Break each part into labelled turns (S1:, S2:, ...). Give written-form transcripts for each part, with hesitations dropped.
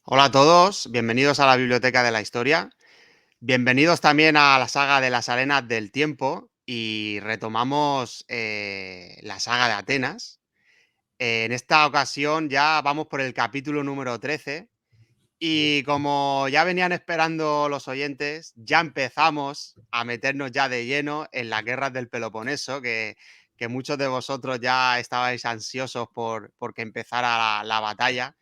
S1: Hola a todos, bienvenidos a la Biblioteca de la Historia. Bienvenidos también a la saga de las Arenas del Tiempo y retomamos la saga de Atenas. En esta ocasión ya vamos por el capítulo número 13 y como ya venían esperando los oyentes, ya empezamos a meternos ya de lleno en las guerras del Peloponeso, que muchos de vosotros ya estabais ansiosos por que empezara la batalla.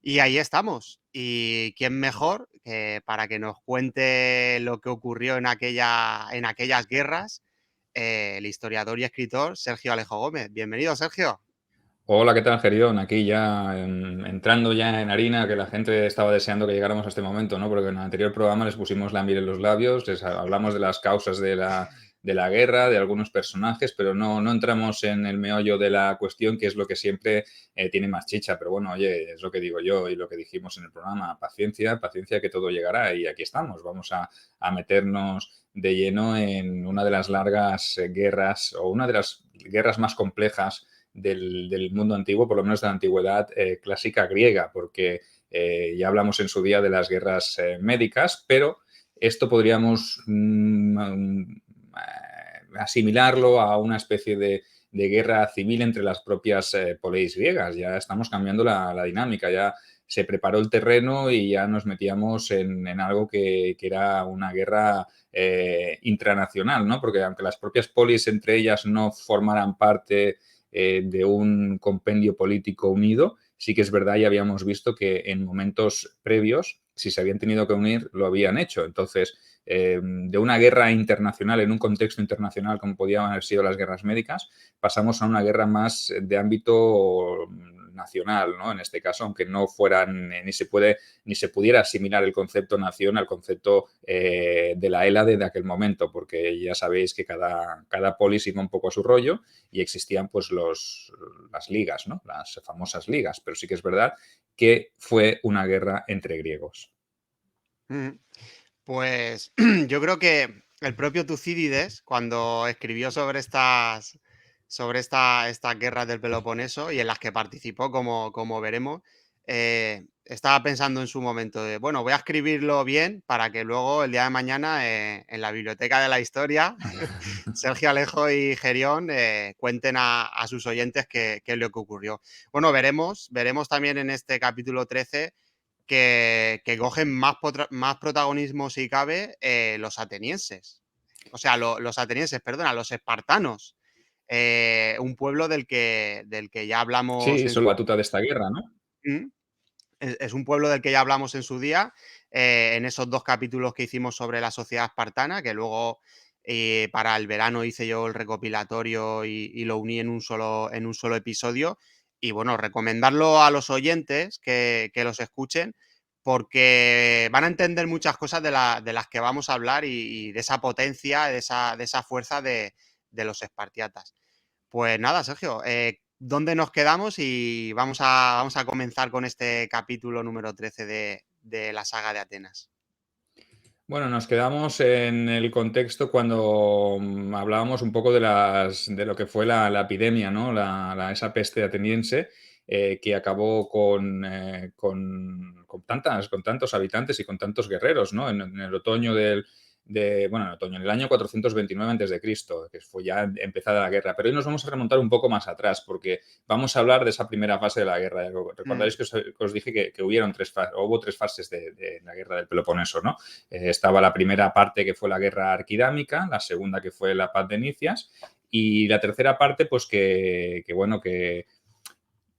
S1: Y ahí estamos. ¿Y quién mejor que para que nos cuente lo que ocurrió en aquellas guerras? El historiador y escritor Sergio Alejo Gómez. Bienvenido, Sergio.
S2: Hola, ¿qué tal, Gerión? Aquí ya entrando ya en harina, que la gente estaba deseando que llegáramos a este momento, ¿no? Porque en el anterior programa les pusimos la miel en los labios, hablamos de las causas de la guerra, de algunos personajes, pero no entramos en el meollo de la cuestión, que es lo que siempre tiene más chicha. Pero bueno, oye, es lo que digo yo y lo que dijimos en el programa, paciencia, paciencia, que todo llegará y aquí estamos. Vamos a meternos de lleno en una de las largas guerras o una de las guerras más complejas del mundo antiguo, por lo menos de la antigüedad clásica griega, porque ya hablamos en su día de las guerras médicas, pero esto podríamos asimilarlo a una especie de guerra civil entre las propias poleis griegas. Ya estamos cambiando la dinámica, ya se preparó el terreno y ya nos metíamos en algo que era una guerra intranacional, ¿no? Porque aunque las propias polis entre ellas no formaran parte de un compendio político unido, sí que es verdad y habíamos visto que en momentos previos, si se habían tenido que unir, lo habían hecho. Entonces, de una guerra internacional, en un contexto internacional como podían haber sido las guerras médicas, pasamos a una guerra más de ámbito nacional, ¿no? En este caso, aunque no fueran, ni se pudiera asimilar el concepto nación al concepto de la Hélade de aquel momento, porque ya sabéis que cada polis iba un poco a su rollo y existían pues las ligas, ¿no? Las famosas ligas, pero sí que es verdad que fue una guerra entre griegos.
S1: Ujú. Pues yo creo que el propio Tucídides, cuando escribió sobre estas guerras del Peloponeso y en las que participó, como veremos, estaba pensando en su momento de, bueno, voy a escribirlo bien para que luego el día de mañana en la biblioteca de la historia Sergio Alejo y Gerión cuenten a sus oyentes qué es lo que ocurrió. Bueno, veremos también en este capítulo 13 que cogen más protagonismo, si cabe, los atenienses. O sea, los atenienses, perdona, los espartanos. Un pueblo del que ya hablamos
S2: Sí,
S1: en
S2: son la batuta de esta guerra, ¿no?
S1: su... Es un pueblo del que ya hablamos en su día, en esos dos capítulos que hicimos sobre la sociedad espartana, que luego para el verano hice yo el recopilatorio y lo uní en un solo episodio. Y bueno, recomendarlo a los oyentes que los escuchen, porque van a entender muchas cosas de las que vamos a hablar y de esa potencia, de esa fuerza de los espartiatas. Pues nada, Sergio, ¿dónde nos quedamos? Y vamos a comenzar con este capítulo número 13 de la saga de Atenas.
S2: Bueno, nos quedamos en el contexto cuando hablábamos un poco de lo que fue la epidemia, ¿no? Esa peste ateniense que acabó con tantos habitantes y con tantos guerreros, ¿no? En el otoño en el año 429 a.C., que fue ya empezada la guerra. Pero hoy nos vamos a remontar un poco más atrás, porque vamos a hablar de esa primera fase de la guerra.
S1: Mm,
S2: Recordaréis que os dije que hubo tres fases de la guerra del Peloponeso, ¿no? Estaba la primera parte, que fue la guerra arquidámica, la segunda, que fue la paz de Nicias, y la tercera parte, pues que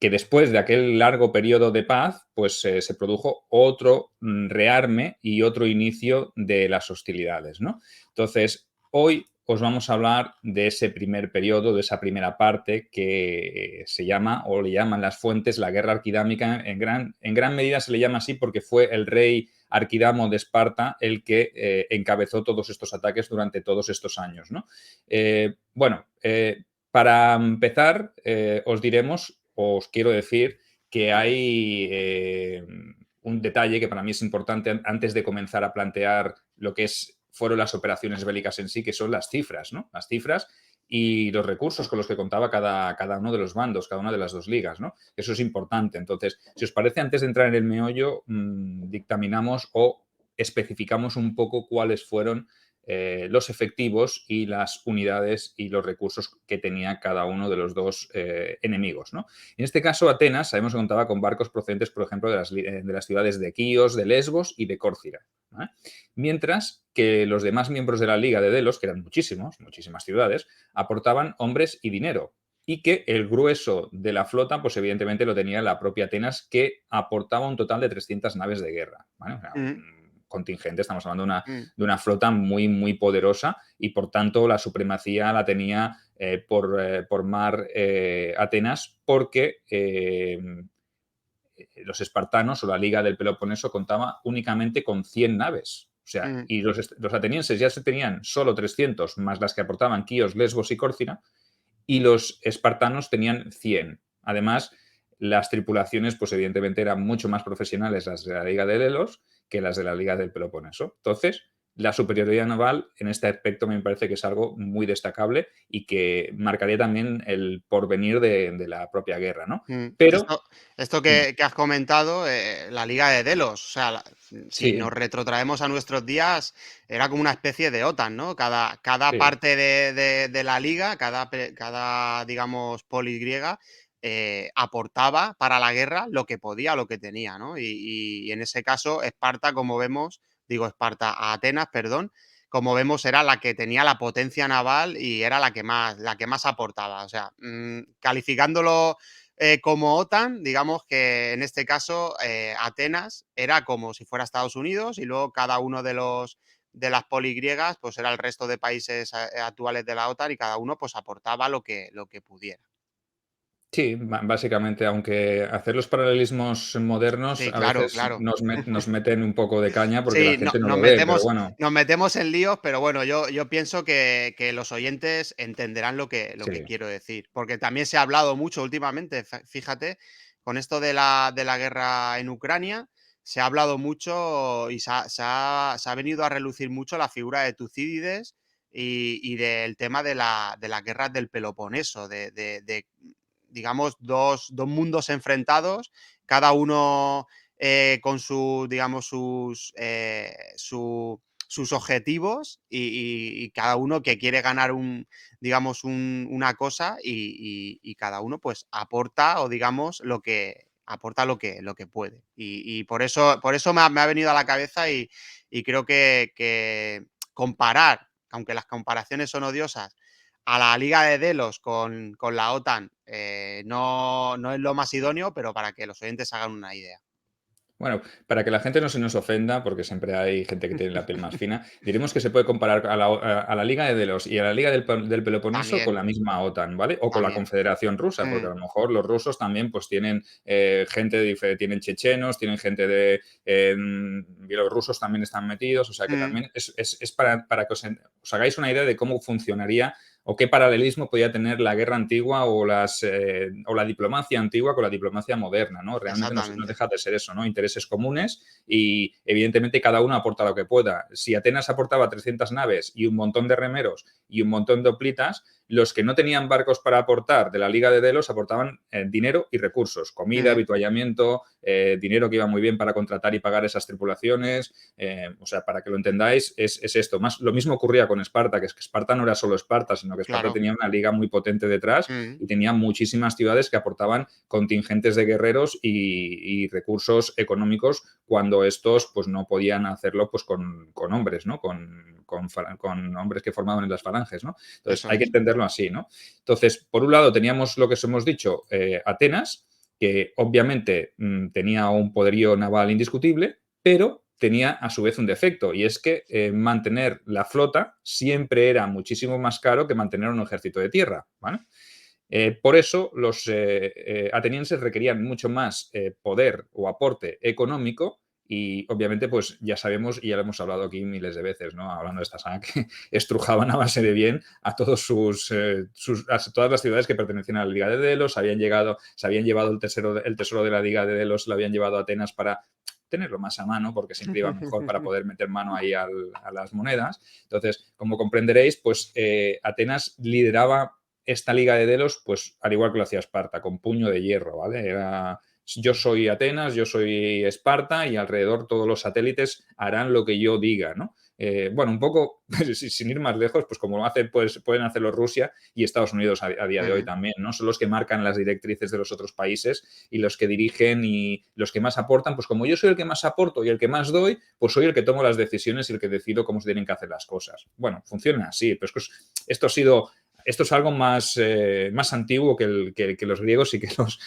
S2: después de aquel largo periodo de paz, pues se produjo otro rearme y otro inicio de las hostilidades, ¿no? Entonces, hoy os vamos a hablar de ese primer periodo, de esa primera parte que se llama, o le llaman las fuentes, la guerra arquidámica. En gran medida se le llama así porque fue el rey Arquidamo de Esparta el que encabezó todos estos ataques durante todos estos años, ¿no? Para empezar, os quiero decir que hay un detalle que para mí es importante antes de comenzar a plantear lo que fueron las operaciones bélicas en sí, que son las cifras, ¿no? Las cifras y los recursos con los que contaba cada uno de los bandos, cada una de las dos ligas, ¿no? Eso es importante. Entonces, si os parece, antes de entrar en el meollo, dictaminamos o especificamos un poco cuáles fueron los efectivos y las unidades y los recursos que tenía cada uno de los dos enemigos, ¿no? En este caso, Atenas, sabemos que contaba con barcos procedentes, por ejemplo, de las ciudades de Quíos, de Lesbos y de Córcira, ¿vale? Mientras que los demás miembros de la Liga de Delos, que eran muchísimas ciudades, aportaban hombres y dinero. Y que el grueso de la flota, pues evidentemente lo tenía la propia Atenas, que aportaba un total de 300 naves de guerra, ¿vale? O sea,
S1: Mm,
S2: un contingente, estamos hablando de
S1: mm,
S2: una flota muy poderosa y por tanto la supremacía la tenía por mar Atenas porque los espartanos o la Liga del Peloponeso contaba únicamente con 100 naves. O sea,
S1: mm.
S2: y los atenienses ya se tenían solo 300 más las que aportaban Quíos, Lesbos y Córcira, y los espartanos tenían 100. Además, las tripulaciones, pues evidentemente eran mucho más profesionales las de la Liga de Delos que las de la Liga del Peloponeso. Entonces, la superioridad naval en este aspecto me parece que es algo muy destacable y que marcaría también el porvenir de la propia guerra, ¿no?
S1: Mm.
S2: Pero,
S1: Esto que has comentado, la Liga de Delos, o sea, si nos
S2: sí,
S1: retrotraemos a nuestros días, era como una especie de OTAN, ¿no? Cada
S2: sí,
S1: parte de la liga, cada, digamos, polis griega, aportaba para la guerra lo que podía, lo que tenía, ¿no? Y en ese caso, Esparta, como vemos, digo Esparta, Atenas, perdón, como vemos, era la que tenía la potencia naval y era la que más aportaba. O sea, calificándolo como OTAN, digamos que en este caso Atenas era como si fuera Estados Unidos y luego cada uno de las poligriegas pues era el resto de países actuales de la OTAN y cada uno pues aportaba lo que pudiera.
S2: sí, básicamente, aunque hacer los paralelismos modernos
S1: Sí,
S2: a
S1: claro,
S2: veces
S1: claro.
S2: nos meten un poco de caña porque la
S1: Sí,
S2: gente no lo ve, pero bueno,
S1: nos metemos en líos, pero bueno, yo pienso que los oyentes entenderán lo que
S2: sí.
S1: quiero decir. Porque también se ha hablado mucho últimamente, fíjate, con esto de la guerra en Ucrania, se ha hablado mucho y se ha venido a relucir mucho la figura de Tucídides y del tema de las guerras del Peloponeso, digamos, dos mundos enfrentados, cada uno con digamos, sus objetivos y cada uno que quiere ganar digamos, una cosa y cada uno pues aporta o digamos aporta lo que puede. Y por eso me ha venido a la cabeza y creo que comparar, aunque las comparaciones son odiosas, a la Liga de Delos con la OTAN no es lo más idóneo, pero para que los oyentes hagan una idea.
S2: Bueno, para que la gente no se nos ofenda, porque siempre hay gente que tiene la piel más fina, diremos que se puede comparar a la Liga de Delos y a la Liga del Peloponeso con
S1: También,
S2: la misma OTAN, ¿vale? O con la
S1: también.
S2: Confederación Rusa, porque
S1: Mm,
S2: a lo mejor los rusos también pues tienen gente tienen chechenos, tienen gente de bielorrusos también están metidos, o sea que
S1: mm,
S2: también es para que os hagáis una idea de cómo funcionaría o qué paralelismo podía tener la guerra antigua o la diplomacia antigua con la diplomacia moderna, ¿no? Realmente no
S1: exactamente.
S2: deja de ser eso, ¿no? Intereses comunes y evidentemente cada uno aporta lo que pueda. Si Atenas aportaba 300 naves y un montón de remeros y un montón de hoplitas, los que no tenían barcos para aportar de la Liga de Delos aportaban dinero y recursos, comida,
S1: Mm,
S2: avituallamiento, dinero que iba muy bien para contratar y pagar esas tripulaciones. O sea, para que lo entendáis, es esto. Más, lo mismo ocurría con Esparta, que es que Esparta no era solo Esparta, sino que Esparta
S1: claro.
S2: tenía una liga muy potente detrás
S1: Mm,
S2: y tenía muchísimas ciudades que aportaban contingentes de guerreros y recursos económicos cuando estos pues no podían hacerlo pues con hombres, ¿no? Con hombres que formaban las falanges, ¿no? Entonces
S1: eso
S2: hay que
S1: es.
S2: entenderlo así, ¿no? Entonces, por un lado teníamos lo que os hemos dicho, Atenas, que obviamente tenía un poderío naval indiscutible, pero tenía a su vez un defecto y es que mantener la flota siempre era muchísimo más caro que mantener un ejército de tierra, ¿vale? Por eso los atenienses requerían mucho más poder o aporte económico y obviamente pues ya sabemos y ya lo hemos hablado aquí miles de veces, ¿no? Hablando de esta saga, que estrujaban a base de bien a todos a todas las ciudades que pertenecían a la Liga de Delos, se habían llevado el tesoro de la Liga de Delos, lo habían llevado a Atenas para tenerlo más a mano, porque siempre iba mejor para poder meter mano ahí a las monedas. Entonces, como comprenderéis, pues Atenas lideraba esta liga de Delos, pues al igual que lo hacía Esparta, con puño de hierro, ¿vale? Era, yo soy Atenas, yo soy Esparta y alrededor todos los satélites harán lo que yo diga, ¿no? Bueno, un poco, sin ir más lejos, pues como pues, pueden hacerlo Rusia y Estados Unidos a día de hoy también, ¿no? Son los que marcan las directrices de los otros países y los que dirigen y los que más aportan. Pues como yo soy el que más aporto y el que más doy, pues soy el que tomo las decisiones y el que decido cómo se tienen que hacer las cosas. Bueno, funciona así, pero es que esto es algo más, más antiguo que los griegos y que los,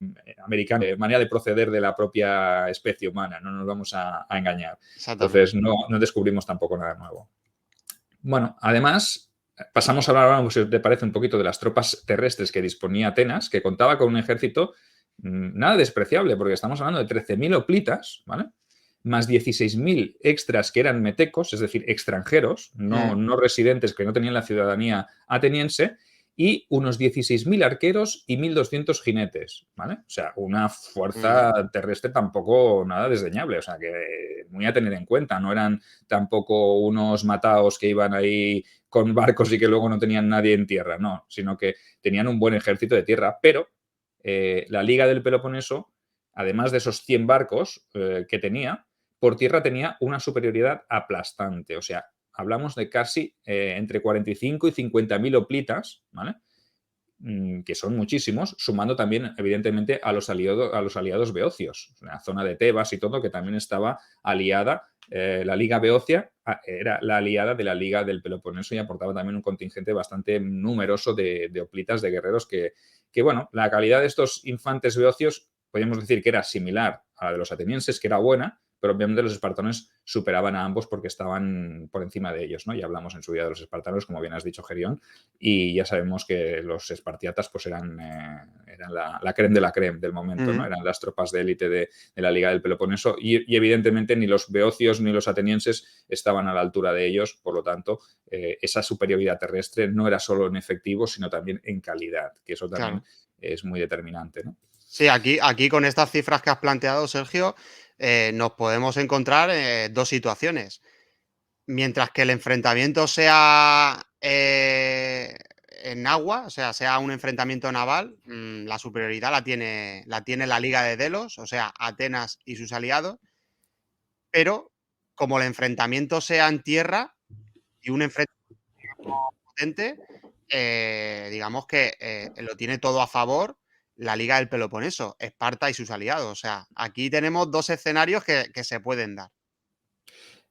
S1: Sí,
S2: americanos, manera de proceder de la propia especie humana, no nos vamos a engañar.
S1: exactamente.
S2: Entonces, no descubrimos tampoco nada nuevo. Bueno, además, pasamos a hablar ahora, si te parece, un poquito de las tropas terrestres que disponía Atenas, que contaba con un ejército nada despreciable, porque estamos hablando de 13.000 hoplitas, ¿vale? Más 16.000 extras que eran metecos, es decir, extranjeros, no residentes que no tenían la ciudadanía ateniense, y unos 16.000 arqueros y 1.200 jinetes, ¿vale? O sea, una fuerza terrestre tampoco nada desdeñable, o sea, que muy a tener en cuenta, no eran tampoco unos mataos que iban ahí con barcos y que luego no tenían nadie en tierra, no, sino que tenían un buen ejército de tierra, pero la Liga del Peloponeso, además de esos 100 barcos que tenía, por tierra tenía una superioridad aplastante, o sea, hablamos de casi entre 45 y 50.000 hoplitas, ¿vale? Que son muchísimos, sumando también, evidentemente, a los aliados beocios, la zona de Tebas y todo, que también estaba aliada. La Liga Beocia era la aliada de la Liga del Peloponeso y aportaba también un contingente bastante numeroso de hoplitas, de guerreros que, bueno, la calidad de estos infantes beocios podríamos decir que era similar a la de los atenienses, que era buena, pero obviamente los espartanos superaban a ambos porque estaban por encima de ellos, ¿no? Ya hablamos en su día de los espartanos, como bien has dicho, Gerión, y ya sabemos que los espartiatas pues eran la creme de la creme del momento, ¿no? Eran las tropas de élite de la Liga del Peloponeso y evidentemente ni los beocios ni los atenienses estaban a la altura de ellos, por lo tanto, esa superioridad terrestre no era solo en efectivo, sino también en calidad, que eso también
S1: Claro.
S2: es muy determinante, ¿no?
S1: Sí, aquí con estas cifras que has planteado, Sergio, nos podemos encontrar dos situaciones. Mientras que el enfrentamiento sea en agua, o sea, sea un enfrentamiento naval, la superioridad la tiene la Liga de Delos, o sea, Atenas y sus aliados, pero como el enfrentamiento sea en tierra y un enfrentamiento potente, digamos que lo tiene todo a favor la Liga del Peloponeso, Esparta y sus aliados. O sea, aquí tenemos dos escenarios que se pueden dar.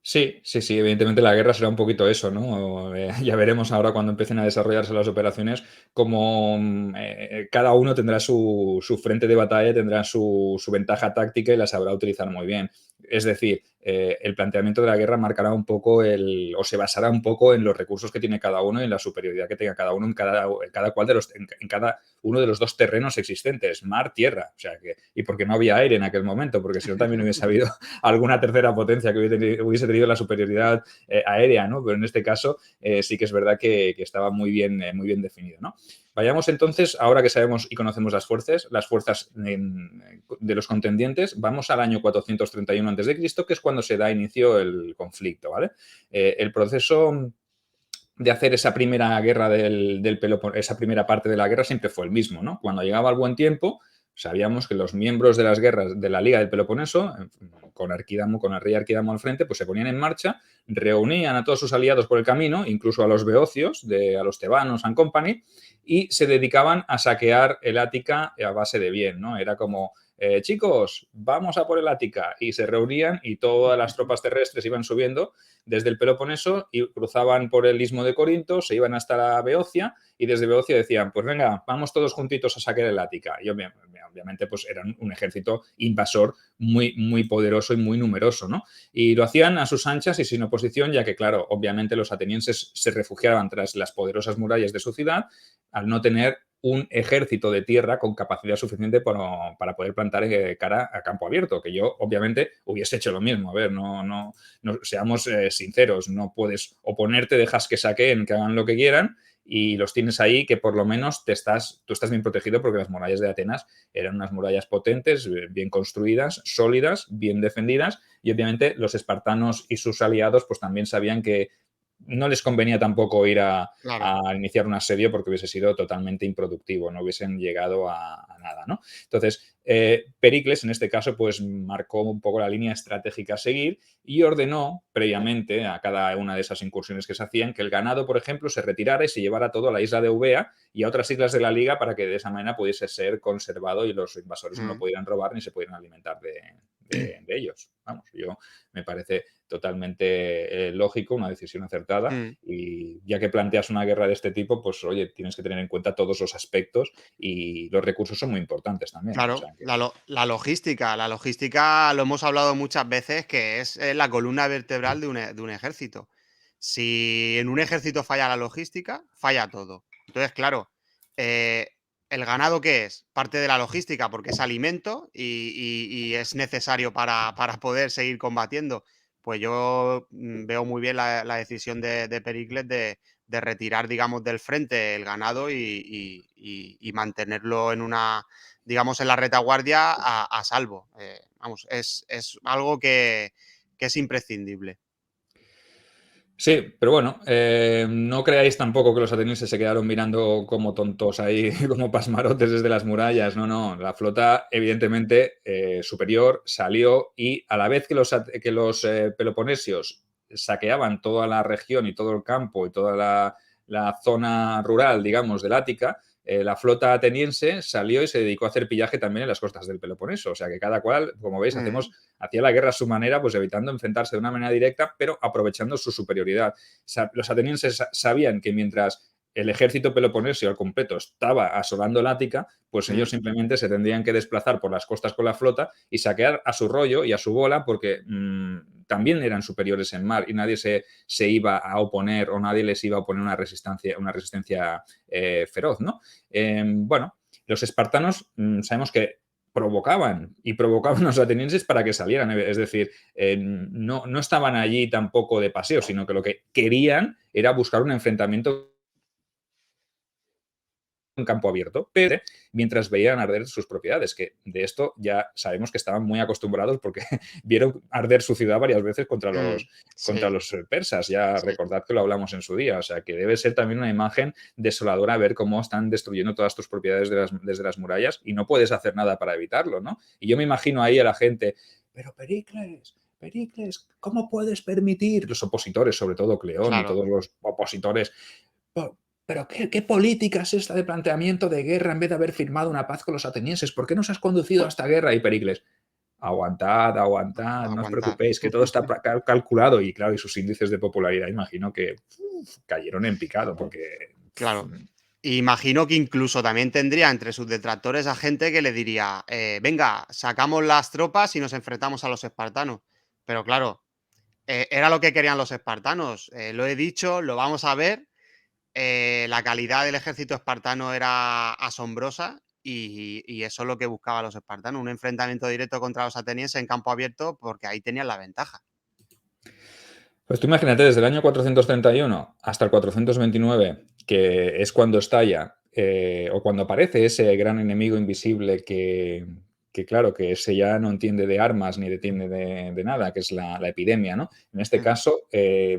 S2: Sí, sí, sí, evidentemente la guerra será un poquito eso, ¿no? Ya veremos ahora cuando empiecen a desarrollarse las operaciones cómo cada uno tendrá su frente de batalla, tendrá su ventaja táctica y la sabrá utilizar muy bien. Es decir, el planteamiento de la guerra marcará un poco o se basará un poco en los recursos que tiene cada uno y en la superioridad que tenga cada uno en cada cual en cada uno de los dos terrenos existentes, mar, tierra. O sea y porque no había aire en aquel momento, porque si no también hubiese habido alguna tercera potencia que hubiese tenido la superioridad aérea, ¿no? Pero en este caso sí que es verdad que estaba muy bien definido, ¿no? Vayamos entonces, ahora que sabemos y conocemos las fuerzas de los contendientes, vamos al año 431 a.C., que es cuando se da inicio el conflicto, ¿vale? El proceso de hacer esa primera guerra del Peloponeso, esa primera parte de la guerra siempre fue el mismo, ¿no? Cuando llegaba el buen tiempo, sabíamos que los miembros de las guerras de la Liga del Peloponeso, con el rey Arquidamo al frente, pues se ponían en marcha, reunían a todos sus aliados por el camino, incluso a los beocios, a los tebanos and company, y se dedicaban a saquear el Ática a base de bien, ¿no? Era como, chicos, vamos a por el Ática, y se reunían y todas las tropas terrestres iban subiendo desde el Peloponeso y cruzaban por el istmo de Corinto, se iban hasta la Beocia y desde Beocia decían, pues venga, vamos todos juntitos a saquear el Ática. Y obviamente pues eran un ejército invasor muy, muy poderoso y muy numeroso, ¿no? Y lo hacían a sus anchas y sin oposición, ya que, claro, obviamente los atenienses se refugiaban tras las poderosas murallas de su ciudad al no tener un ejército de tierra con capacidad suficiente para poder plantar cara a campo abierto, que yo obviamente hubiese hecho lo mismo. A ver, no seamos sinceros, no puedes oponerte, dejas que saquen, que hagan lo que quieran y los tienes ahí que por lo menos tú estás bien protegido porque las murallas de Atenas eran unas murallas potentes, bien construidas, sólidas, bien defendidas y obviamente los espartanos y sus aliados pues también sabían que no les convenía tampoco ir
S1: Claro.
S2: a iniciar un asedio porque hubiese sido totalmente improductivo, no hubiesen llegado a nada, ¿no? Entonces, Pericles, en este caso, pues marcó un poco la línea estratégica a seguir y ordenó previamente a cada una de esas incursiones que se hacían que el ganado, por ejemplo, se retirara y se llevara todo a la isla de Eubea y a otras islas de la liga para que de esa manera pudiese ser conservado y los invasores no lo
S1: Mm.
S2: pudieran robar ni se pudieran alimentar de ellos. Vamos, me parece totalmente lógico, una decisión acertada
S1: Mm.
S2: y ya que planteas una guerra de este tipo, pues oye, tienes que tener en cuenta todos los aspectos y los recursos son muy importantes también. O
S1: Claro,
S2: sea que,
S1: la logística lo hemos hablado muchas veces que es la columna vertebral de un ejército. Si en un ejército falla la logística, falla todo. Entonces, claro, eh, ¿el ganado qué es? Parte de la logística porque es alimento y es necesario para poder seguir combatiendo. Pues yo veo muy bien la decisión de Pericles de retirar, digamos, del frente el ganado y mantenerlo en una, digamos, en la retaguardia a salvo. Vamos, es algo que es imprescindible.
S2: sí, pero bueno, no creáis tampoco que los atenienses se quedaron mirando como tontos ahí, como pasmarotes desde las murallas. No, no, la flota evidentemente superior salió y a la vez que los peloponesios saqueaban toda la región y todo el campo y toda la zona rural, digamos, del Ática, la flota ateniense salió y se dedicó a hacer pillaje también en las costas del Peloponeso. O sea que cada cual, como veis,
S1: Mm,
S2: hacía la guerra a su manera, pues evitando enfrentarse de una manera directa, pero aprovechando su superioridad. Los atenienses sabían que mientras el ejército peloponesio al completo estaba asolando el Ática, pues ellos
S1: mm,
S2: simplemente se tendrían que desplazar por las costas con la flota y saquear a su rollo y a su bola porque también eran superiores en mar y nadie se iba a oponer o nadie les iba a oponer una resistencia feroz, ¿no? Bueno, los espartanos sabemos que provocaban y provocaban a los atenienses para que salieran. Es decir, no estaban allí tampoco de paseo, sino que lo que querían era buscar un enfrentamiento en campo abierto, pero mientras veían arder sus propiedades, que de esto ya sabemos que estaban muy acostumbrados porque vieron arder su ciudad varias veces
S1: mm,
S2: contra
S1: sí,
S2: los persas. Ya
S1: sí,
S2: recordad que lo hablamos en su día, o sea que debe ser también una imagen desoladora ver cómo están destruyendo todas tus propiedades desde las murallas y no puedes hacer nada para evitarlo, ¿no? Y yo me imagino ahí a la gente, pero Pericles, ¿cómo puedes permitir? Los opositores, sobre todo Cleón y
S1: claro.
S2: todos los opositores, pero ¿qué política es esta de planteamiento de guerra en vez de haber firmado una paz con los atenienses? ¿Por qué nos has conducido a esta guerra? Y Pericles, aguantad, aguantad, no os
S1: Aguantar.
S2: preocupéis, que todo está calculado. Y claro, y sus índices de popularidad, imagino que cayeron en picado, porque
S1: Claro. Imagino que incluso también tendría entre sus detractores a gente que le diría, venga, sacamos las tropas y nos enfrentamos a los espartanos. Pero claro, era lo que querían los espartanos. Lo he dicho, lo vamos a ver. La calidad del ejército espartano era asombrosa y eso es lo que buscaban los espartanos, un enfrentamiento directo contra los atenienses en campo abierto porque ahí tenían la ventaja.
S2: pues tú imagínate, desde el año 431 hasta el 429, que es cuando estalla, o cuando aparece ese gran enemigo invisible que claro, que ese ya no entiende de armas ni entiende de nada, que es la epidemia, ¿no? En este
S1: Mm,
S2: caso,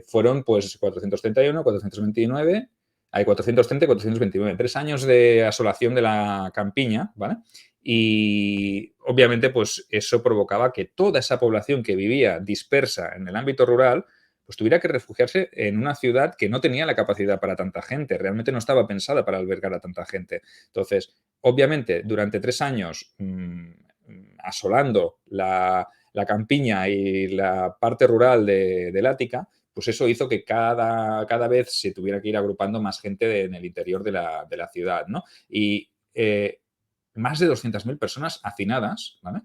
S2: fueron pues 431, 429, hay 430 y 429, 3 años de asolación de la campiña, ¿vale? Y obviamente, pues eso provocaba que toda esa población que vivía dispersa en el ámbito rural, pues tuviera que refugiarse en una ciudad que no tenía la capacidad para tanta gente, realmente no estaba pensada para albergar a tanta gente. Entonces, obviamente, durante 3 años asolando la campiña y la parte rural del Ática, pues eso hizo que cada vez se tuviera que ir agrupando más gente en el interior de la ciudad, ¿no? Y más de 200.000 personas hacinadas, ¿vale?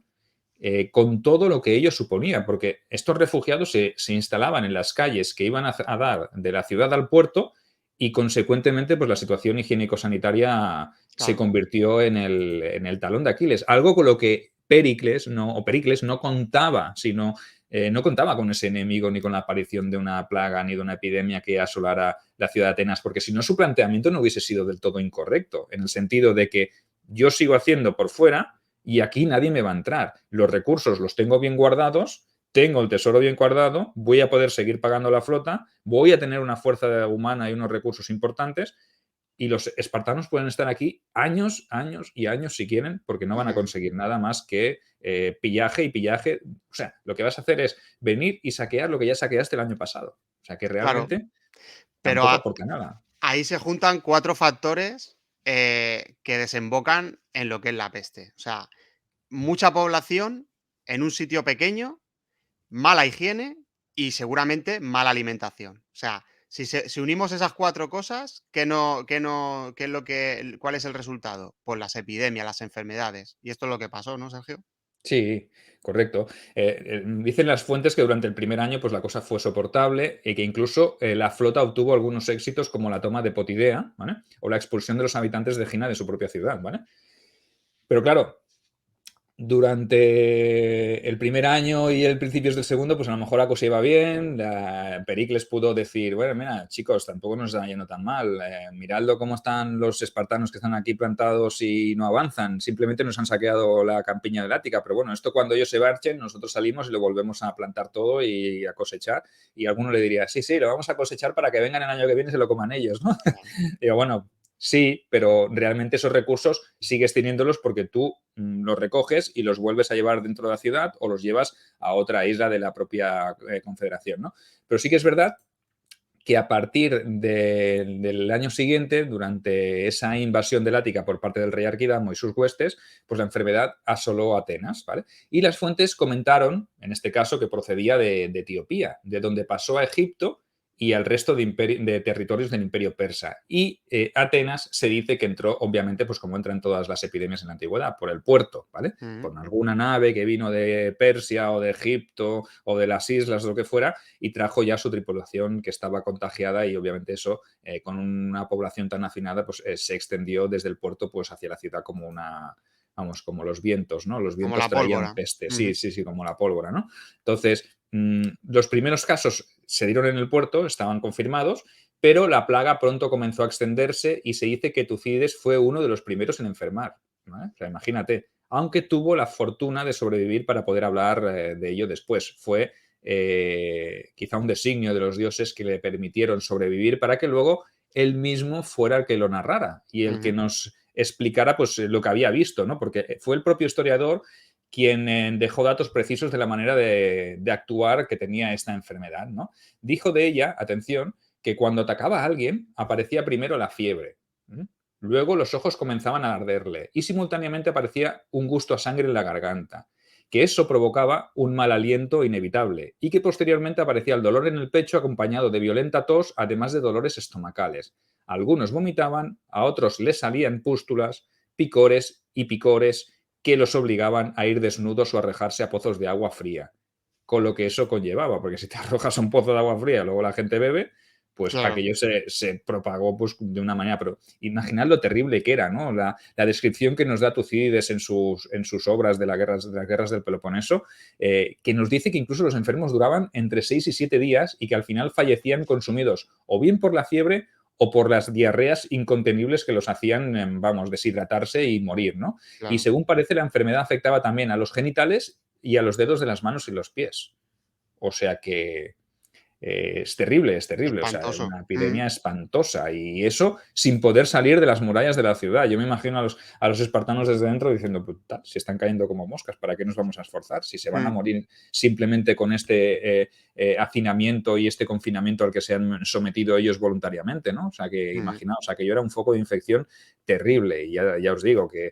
S2: Con todo lo que ello suponía, porque estos refugiados se instalaban en las calles que iban a dar de la ciudad al puerto y consecuentemente pues la situación higiénico-sanitaria se
S1: claro.
S2: convirtió en el talón de Aquiles, algo con lo que Pericles no contaba, sino no contaba con ese enemigo ni con la aparición de una plaga ni de una epidemia que asolara la ciudad de Atenas, porque si no su planteamiento no hubiese sido del todo incorrecto, en el sentido de que yo sigo haciendo por fuera y aquí nadie me va a entrar. Los recursos los tengo bien guardados, tengo el tesoro bien guardado, voy a poder seguir pagando la flota, voy a tener una fuerza humana y unos recursos importantes y los espartanos pueden estar aquí años, años y años si quieren, porque no van a conseguir nada más que pillaje y pillaje. O sea, lo que vas a hacer es venir y saquear lo que ya saqueaste el año pasado. O sea, que
S1: Claro,
S2: realmente
S1: pero
S2: tampoco aporta nada.
S1: ahí se juntan 4 factores, que desembocan en lo que es la peste. O sea, mucha población en un sitio pequeño, mala higiene y seguramente mala alimentación. O sea, si unimos esas 4 cosas, ¿qué es lo que cuál es el resultado? Pues las epidemias, las enfermedades. Y esto es lo que pasó, ¿no, Sergio?
S2: Sí, correcto. Dicen las fuentes que durante el primer año pues, la cosa fue soportable y que incluso la flota obtuvo algunos éxitos como la toma de Potidea, ¿vale? O la expulsión de los habitantes de Gina de su propia ciudad, ¿vale? Pero claro, durante el primer año y el principios del segundo, pues a lo mejor la cosa iba bien. Pericles pudo decir, bueno, mira, chicos, tampoco nos está yendo tan mal. Miradlo cómo están los espartanos que están aquí plantados y no avanzan. Simplemente nos han saqueado la campiña del Ática. Pero bueno, esto cuando ellos se marchen, nosotros salimos y lo volvemos a plantar todo y a cosechar. Y alguno le diría, sí, sí, lo vamos a cosechar para que vengan el año que viene y se lo coman ellos, ¿no? Digo, bueno, sí, pero realmente esos recursos sigues teniéndolos porque tú los recoges y los vuelves a llevar dentro de la ciudad o los llevas a otra isla de la propia confederación, ¿no? Pero sí que es verdad que a partir del año siguiente, durante esa invasión del Ática por parte del rey Arquidamo y sus huestes, pues la enfermedad asoló Atenas, ¿vale? Y las fuentes comentaron, en este caso, que procedía de Etiopía, de donde pasó a Egipto y al resto de territorios del imperio persa. Y Atenas se dice que entró, obviamente, pues como entran todas las epidemias en la antigüedad, por el puerto, ¿vale?
S1: Ujú.
S2: Por alguna nave que vino de Persia o de Egipto o de las islas, lo que fuera, y trajo ya su tripulación que estaba contagiada y obviamente eso, con una población tan afinada, pues se extendió desde el puerto pues hacia la ciudad como una, vamos, como los vientos, ¿no? Los
S1: Como
S2: vientos
S1: la
S2: traían
S1: pólvora.
S2: peste, sí,
S1: Ujú.
S2: sí, sí, como la pólvora, ¿no? Entonces, los primeros casos se dieron en el puerto, estaban confirmados, pero la plaga pronto comenzó a extenderse y se dice que Tucídides fue uno de los primeros en enfermar, ¿no? O sea, imagínate, aunque tuvo la fortuna de sobrevivir para poder hablar de ello después. Fue quizá un designio de los dioses que le permitieron sobrevivir para que luego él mismo fuera el que lo narrara y el que
S1: Ujú.
S2: nos explicara pues, lo que había visto, ¿no? Porque fue el propio historiador quien dejó datos precisos de la manera de actuar que tenía esta enfermedad, ¿no? Dijo de ella, atención, que cuando atacaba a alguien aparecía primero la fiebre, ¿m? Luego los ojos comenzaban a arderle y simultáneamente aparecía un gusto a sangre en la garganta, que eso provocaba un mal aliento inevitable y que posteriormente aparecía el dolor en el pecho acompañado de violenta tos, además de dolores estomacales. Algunos vomitaban, a otros les salían pústulas, picores que los obligaban a ir desnudos o a arrojarse a pozos de agua fría. Con lo que eso conllevaba, porque si te arrojas a un pozo de agua fría y luego la gente bebe, pues
S1: Claro.
S2: aquello se propagó pues, de una manera. Pero imaginad lo terrible que era, ¿no? La descripción que nos da Tucídides en sus obras de las guerras del Peloponeso, que nos dice que incluso los enfermos duraban entre 6 y 7 días y que al final fallecían consumidos o bien por la fiebre o por las diarreas incontenibles que los hacían, vamos, deshidratarse y morir, ¿no? Y
S1: Claro.
S2: según parece, la enfermedad afectaba también a los genitales y a los dedos de las manos y los pies. O sea que es terrible, o sea,
S1: Espantoso.
S2: una
S1: Ujú.
S2: epidemia espantosa y eso sin poder salir de las murallas de la ciudad. Yo me imagino a los espartanos desde dentro diciendo, pues, tal, si están cayendo como moscas, ¿para qué nos vamos a esforzar? Si se van a
S1: Mm.
S2: morir simplemente con este hacinamiento y este confinamiento al que se han sometido ellos voluntariamente, ¿no? O sea, que
S1: Ujú.
S2: imaginaos, aquello era un foco de infección terrible y ya os digo que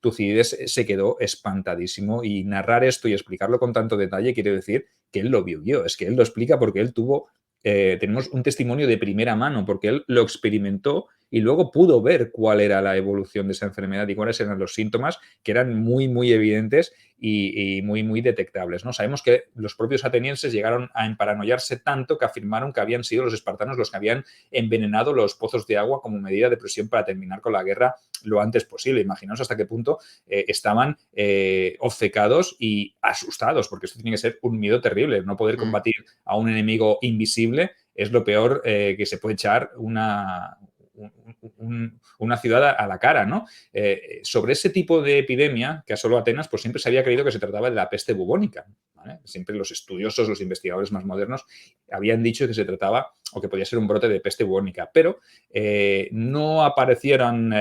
S2: Tucídides se quedó espantadísimo y narrar esto y explicarlo con tanto detalle quiere decir que él lo vivió, es que él lo explica porque él tuvo, tenemos un testimonio de primera mano, porque él lo experimentó y luego pudo ver cuál era la evolución de esa enfermedad y cuáles eran los síntomas que eran muy, muy evidentes y muy, muy detectables, ¿no? Sabemos que los propios atenienses llegaron a emparanoiarse tanto que afirmaron que habían sido los espartanos los que habían envenenado los pozos de agua como medida de presión para terminar con la guerra lo antes posible. Imaginaos hasta qué punto estaban obcecados y asustados, porque esto tiene que ser un miedo terrible. No poder combatir a un enemigo invisible es lo peor que se puede echar una ciudad a la cara, ¿no? Sobre ese tipo de epidemia que asoló Atenas, pues siempre se había creído que se trataba de la peste bubónica, ¿vale? Siempre los estudiosos, los investigadores más modernos habían dicho que se trataba o que podía ser un brote de peste bubónica, pero no aparecieron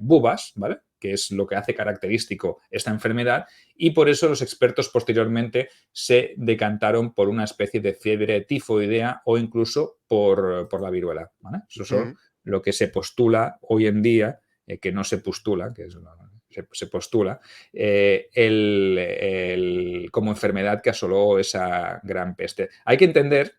S2: bubas, ¿vale?, que es lo que hace característico esta enfermedad, y por eso los expertos posteriormente se decantaron por una especie de fiebre tifoidea o incluso por la viruela, ¿vale? Eso es lo que se postula hoy en día, que no se postula, que es se postula, como enfermedad que asoló esa gran peste. Hay que entender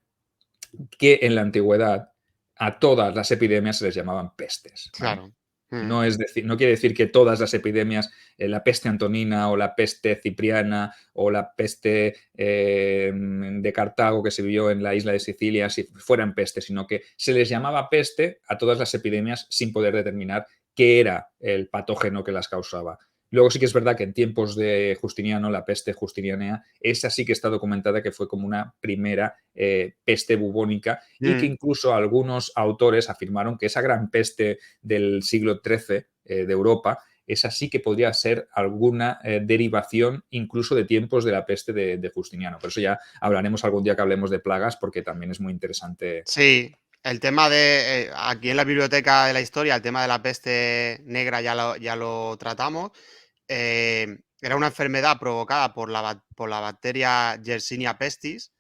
S2: que en la antigüedad a todas las epidemias se les llamaban pestes, ¿vale?
S1: Claro.
S2: No, no quiere decir que todas las epidemias, la peste antonina o la peste cipriana o la peste de Cartago que se vio en la isla de Sicilia, si fueran peste, sino que se les llamaba peste a todas las epidemias sin poder determinar qué era el patógeno que las causaba. Luego sí que es verdad que en tiempos de Justiniano, la peste justiniana, esa sí que está documentada que fue como una primera peste bubónica y que incluso algunos autores afirmaron que esa gran peste del siglo XIII de Europa, esa sí que podría ser alguna derivación incluso de tiempos de la peste de Justiniano. Por eso ya hablaremos algún día que hablemos de plagas, porque también es muy interesante.
S1: Sí, el tema de aquí en la biblioteca de la historia, el tema de la peste negra ya lo tratamos. Era una enfermedad provocada por la bacteria Yersinia pestis.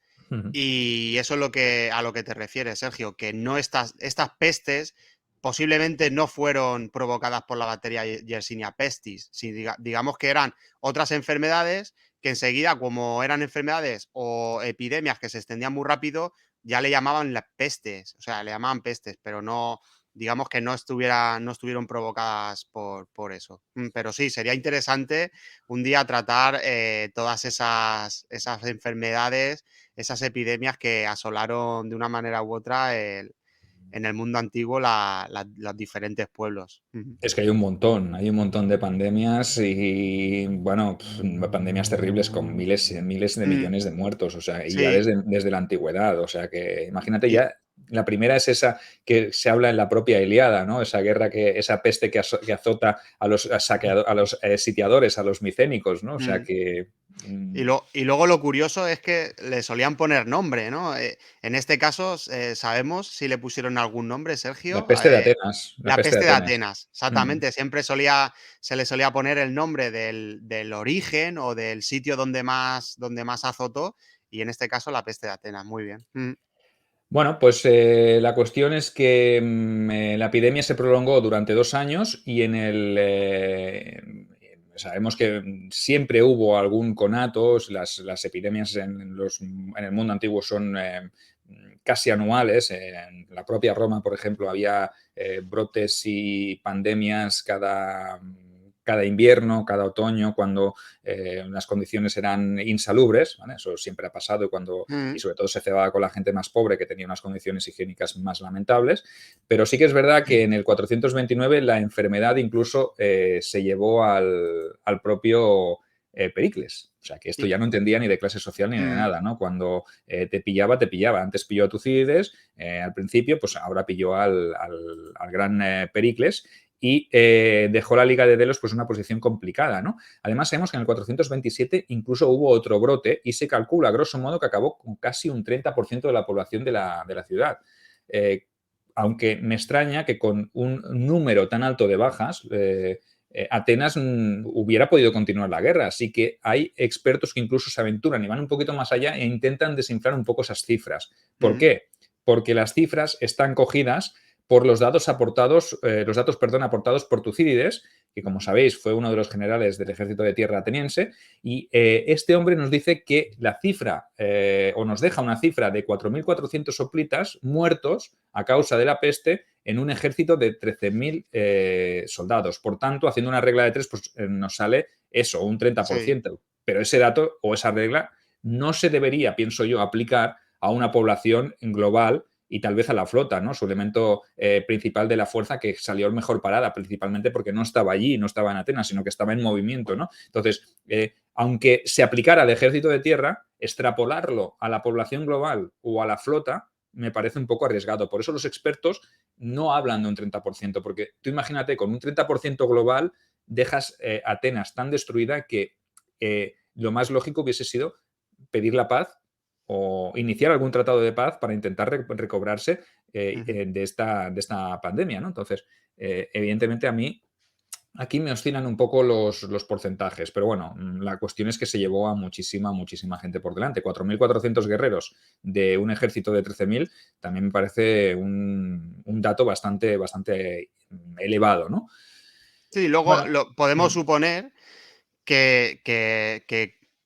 S1: Y eso es a lo que te refieres, Sergio, que no estas pestes posiblemente no fueron provocadas por la bacteria Yersinia pestis. Si digamos que eran otras enfermedades que enseguida, como eran enfermedades o epidemias que se extendían muy rápido, ya le llamaban las pestes, o sea, le llamaban pestes, pero no, digamos que no estuvieron provocadas por eso. Pero sí, sería interesante un día tratar todas esas enfermedades, esas epidemias que asolaron de una manera u otra en el mundo antiguo los diferentes pueblos.
S2: Es que hay un montón de pandemias y, bueno, pandemias terribles con miles de
S1: Mm,
S2: millones de muertos, o sea, y ya
S1: sí,
S2: desde la antigüedad, o sea, que imagínate
S1: y,
S2: ya, la primera es esa que se habla en la propia Ilíada, ¿no? Esa guerra, esa peste que azota a los, a los sitiadores, a los micénicos, ¿no? O sea,
S1: mm.
S2: que...
S1: Y luego lo curioso es que le solían poner nombre, ¿no? En este caso, ¿sabemos si le pusieron algún nombre,
S2: La
S1: Sergio?
S2: peste de Atenas, la
S1: La
S2: peste de
S1: peste de
S2: Atenas.
S1: Atenas,
S2: Mm.
S1: exactamente. Siempre se le solía poner el nombre del origen o del sitio donde más azotó, y en este caso la peste de Atenas. Muy bien.
S2: Bueno, pues la cuestión es que la epidemia se prolongó durante 2 años y sabemos que siempre hubo algún conato, las epidemias en el mundo antiguo son casi anuales. En la propia Roma, por ejemplo, había brotes y pandemias cada invierno, cada otoño, cuando las condiciones eran insalubres, ¿vale? Eso siempre ha pasado y sobre todo se cebaba con la gente más pobre que tenía unas condiciones higiénicas más lamentables, pero sí que es verdad que en el 429 la enfermedad incluso se llevó al propio Pericles. O sea, que esto
S1: Y-
S2: ya no entendía ni de clase social ni de
S1: mm,
S2: nada, ¿no? Cuando te pillaba, te pillaba. Antes pilló a Tucídides, al principio, pues ahora pilló al gran Pericles y dejó la Liga de Delos pues una posición complicada, ¿no? Además, sabemos que en el 427 incluso hubo otro brote y se calcula, grosso modo, que acabó con casi un 30% de la población de la ciudad. Aunque me extraña que con un número tan alto de bajas, Atenas hubiera podido continuar la guerra. Así que hay expertos que incluso se aventuran y van un poquito más allá e intentan desinflar un poco esas cifras. ¿Por
S1: mm,
S2: qué? Porque las cifras están cogidas por los datos aportados por Tucídides, que como sabéis fue uno de los generales del ejército de tierra ateniense, y este hombre nos dice que la cifra, o nos deja una cifra de 4.400 soplitas muertos a causa de la peste en un ejército de 13.000 soldados. Por tanto, haciendo una regla de 3, pues nos sale eso, un
S1: Sí,
S2: 30%. Pero ese dato o esa regla no se debería, pienso yo, aplicar a una población global y tal vez a la flota, ¿no? Su elemento principal de la fuerza que salió mejor parada, principalmente porque no estaba allí, no estaba en Atenas, sino que estaba en movimiento, ¿no? Entonces, aunque se aplicara al ejército de tierra, extrapolarlo a la población global o a la flota me parece un poco arriesgado. Por eso los expertos no hablan de un 30%, porque tú imagínate, con un 30% global dejas Atenas tan destruida que lo más lógico hubiese sido pedir la paz o iniciar algún tratado de paz para intentar recobrarse
S1: ujú.
S2: de esta pandemia, ¿no? Entonces, evidentemente a mí aquí me oscilan un poco los porcentajes, pero bueno, la cuestión es que se llevó a muchísima gente por delante. 4.400 guerreros de un ejército de 13.000 también me parece un dato bastante elevado, ¿no?
S1: Sí, luego
S2: Bueno,
S1: podemos suponer que,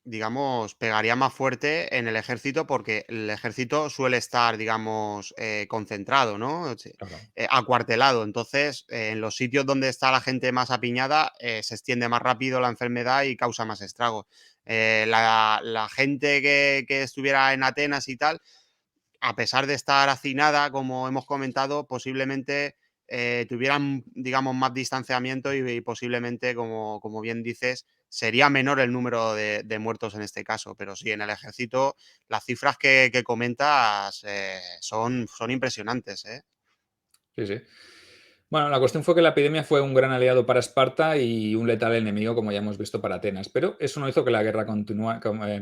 S1: digamos, pegaría más fuerte en el ejército, porque el ejército suele estar, digamos, concentrado, ¿no? Sí,
S2: claro.
S1: acuartelado. Entonces, en los sitios donde está la gente más apiñada, se extiende más rápido la enfermedad y causa más estragos. La gente que estuviera en Atenas y tal, a pesar de estar hacinada, como hemos comentado, posiblemente tuvieran, digamos, más distanciamiento y posiblemente, como bien dices, sería menor el número de muertos en este caso. Pero sí, en el ejército las cifras que comentas son impresionantes, ¿eh?
S2: Sí, sí. Bueno, la cuestión fue que la epidemia fue un gran aliado para Esparta y un letal enemigo, como ya hemos visto, para Atenas. Pero eso no hizo que la guerra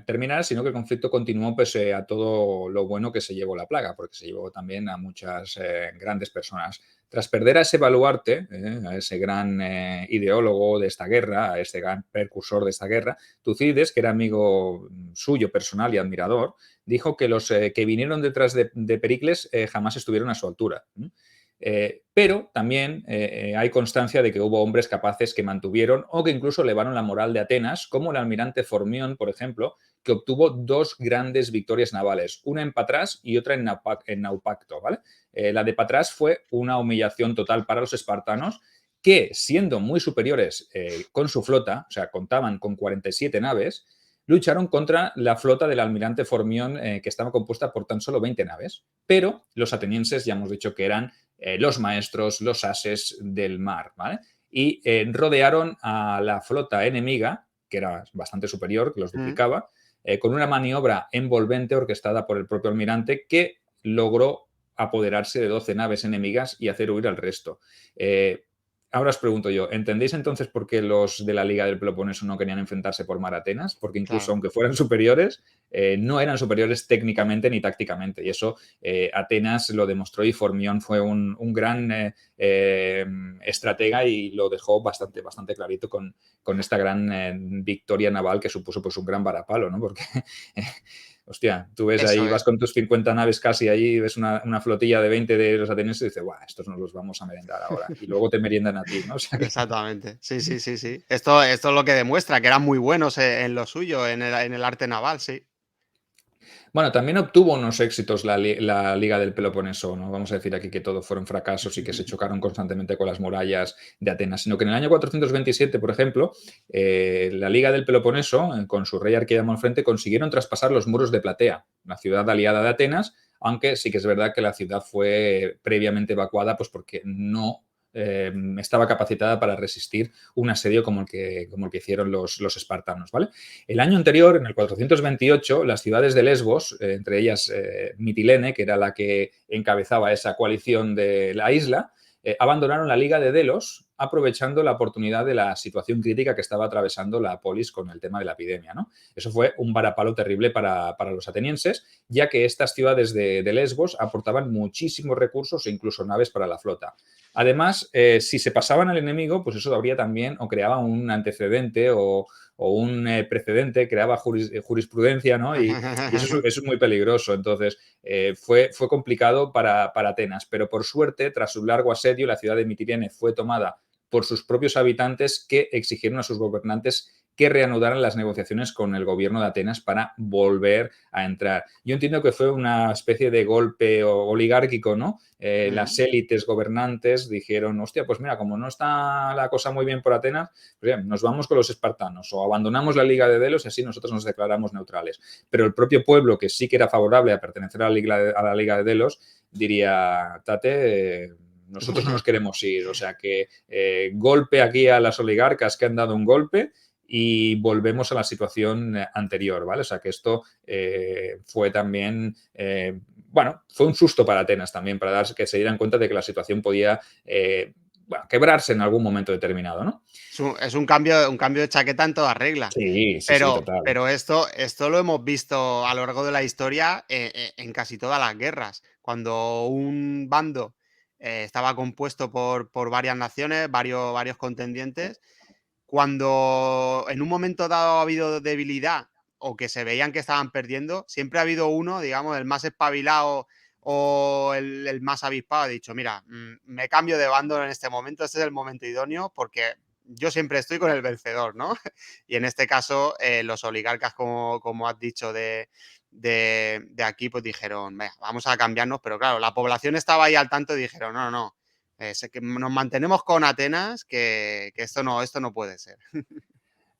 S2: terminara, sino que el conflicto continuó pese a todo lo bueno que se llevó la plaga, porque se llevó también a muchas grandes personas. Tras perder a ese baluarte, a ese gran ideólogo de esta guerra, a este gran precursor de esta guerra, Tucídides, que era amigo suyo personal y admirador, dijo que los que vinieron detrás de Pericles jamás estuvieron a su altura. Pero también hay constancia de que hubo hombres capaces que mantuvieron o que incluso elevaron la moral de Atenas, como el almirante Formión, por ejemplo, que obtuvo dos grandes victorias navales, una en Patras y otra en Naupacto. ¿Vale? La de Patras fue una humillación total para los espartanos, que siendo muy superiores con su flota, o sea, contaban con 47 naves, lucharon contra la flota del almirante Formión, que estaba compuesta por tan solo 20 naves. Pero los atenienses ya hemos dicho que eran los maestros, los ases del mar, ¿vale? Y rodearon a la flota enemiga, que era bastante superior, que los
S1: Mm.
S2: duplicaba, con una maniobra envolvente orquestada por el propio almirante que logró apoderarse de 12 naves enemigas y hacer huir al resto. Ahora os pregunto yo, ¿entendéis entonces por qué los de la Liga del Peloponeso no querían enfrentarse por mar a Atenas? Porque incluso
S1: Claro.
S2: aunque fueran superiores, no eran superiores técnicamente ni tácticamente. Y eso Atenas lo demostró y Formión fue un gran estratega y lo dejó bastante clarito con esta gran victoria naval que supuso pues un gran varapalo, ¿no? Porque hostia, tú ves
S1: Eso
S2: ahí, vas
S1: es.
S2: con tus 50 naves casi allí, ves una flotilla de 20 de los atenienses y dices, guau, estos nos los vamos a merendar ahora. Y luego te meriendan a ti, ¿no? O sea que...
S1: Exactamente. Sí, sí, sí, sí. Esto es lo que demuestra que eran muy buenos en lo suyo, en el arte naval, sí.
S2: Bueno, también obtuvo unos éxitos la Liga del Peloponeso, no vamos a decir aquí que todo fueron fracasos y que se chocaron constantemente con las murallas de Atenas, sino que en el año 427, por ejemplo, la Liga del Peloponeso, con su rey Arquidamo al frente, consiguieron traspasar los muros de Platea, la ciudad aliada de Atenas, aunque sí que es verdad que la ciudad fue previamente evacuada pues porque no estaba capacitada para resistir un asedio como el que hicieron los espartanos. ¿Vale? El año anterior, en el 428, las ciudades de Lesbos, entre ellas Mitilene, que era la que encabezaba esa coalición de la isla, abandonaron la Liga de Delos, aprovechando la oportunidad de la situación crítica que estaba atravesando la polis con el tema de la epidemia, ¿no? Eso fue un varapalo terrible para los atenienses, ya que estas ciudades de Lesbos aportaban muchísimos recursos e incluso naves para la flota. Además, si se pasaban al enemigo, pues eso habría también o creaba un antecedente o un precedente, creaba jurisprudencia, ¿no? Y eso es muy peligroso. Entonces, fue complicado para Atenas, pero por suerte, tras un largo asedio, la ciudad de Mitilene fue tomada por sus propios habitantes que exigieron a sus gobernantes que reanudaran las negociaciones con el gobierno de Atenas para volver a entrar. Yo entiendo que fue una especie de golpe oligárquico, ¿no? Las élites gobernantes dijeron, hostia, pues mira, como no está la cosa muy bien por Atenas, pues bien, nos vamos con los espartanos o abandonamos la Liga de Delos y así nosotros nos declaramos neutrales. Pero el propio pueblo, que sí que era favorable a pertenecer a la Liga de Delos, diría, Tate, nosotros no nos queremos ir. O sea que golpe aquí a las oligarcas que han dado un golpe y volvemos a la situación anterior, ¿vale? O sea que esto fue también, bueno, fue un susto para Atenas también, para que se dieran cuenta de que la situación podía, bueno, quebrarse en algún momento determinado, ¿no?
S1: Es un cambio de chaqueta en toda regla.
S2: Sí, sí, sí,
S1: Pero,
S2: total.
S1: pero esto lo hemos visto a lo largo de la historia en casi todas las guerras. Cuando un bando estaba compuesto por varias naciones, varios contendientes, cuando en un momento dado ha habido debilidad o que se veían que estaban perdiendo, siempre ha habido uno, digamos, el más espabilado o el más avispado, ha dicho, mira, me cambio de bando en este momento, este es el momento idóneo porque yo siempre estoy con el vencedor, ¿no? Y en este caso, los oligarcas, como has dicho, de aquí, pues dijeron, venga, vamos a cambiarnos, pero claro, la población estaba ahí al tanto y dijeron, no, no, no, que nos mantenemos con Atenas, que esto no puede ser.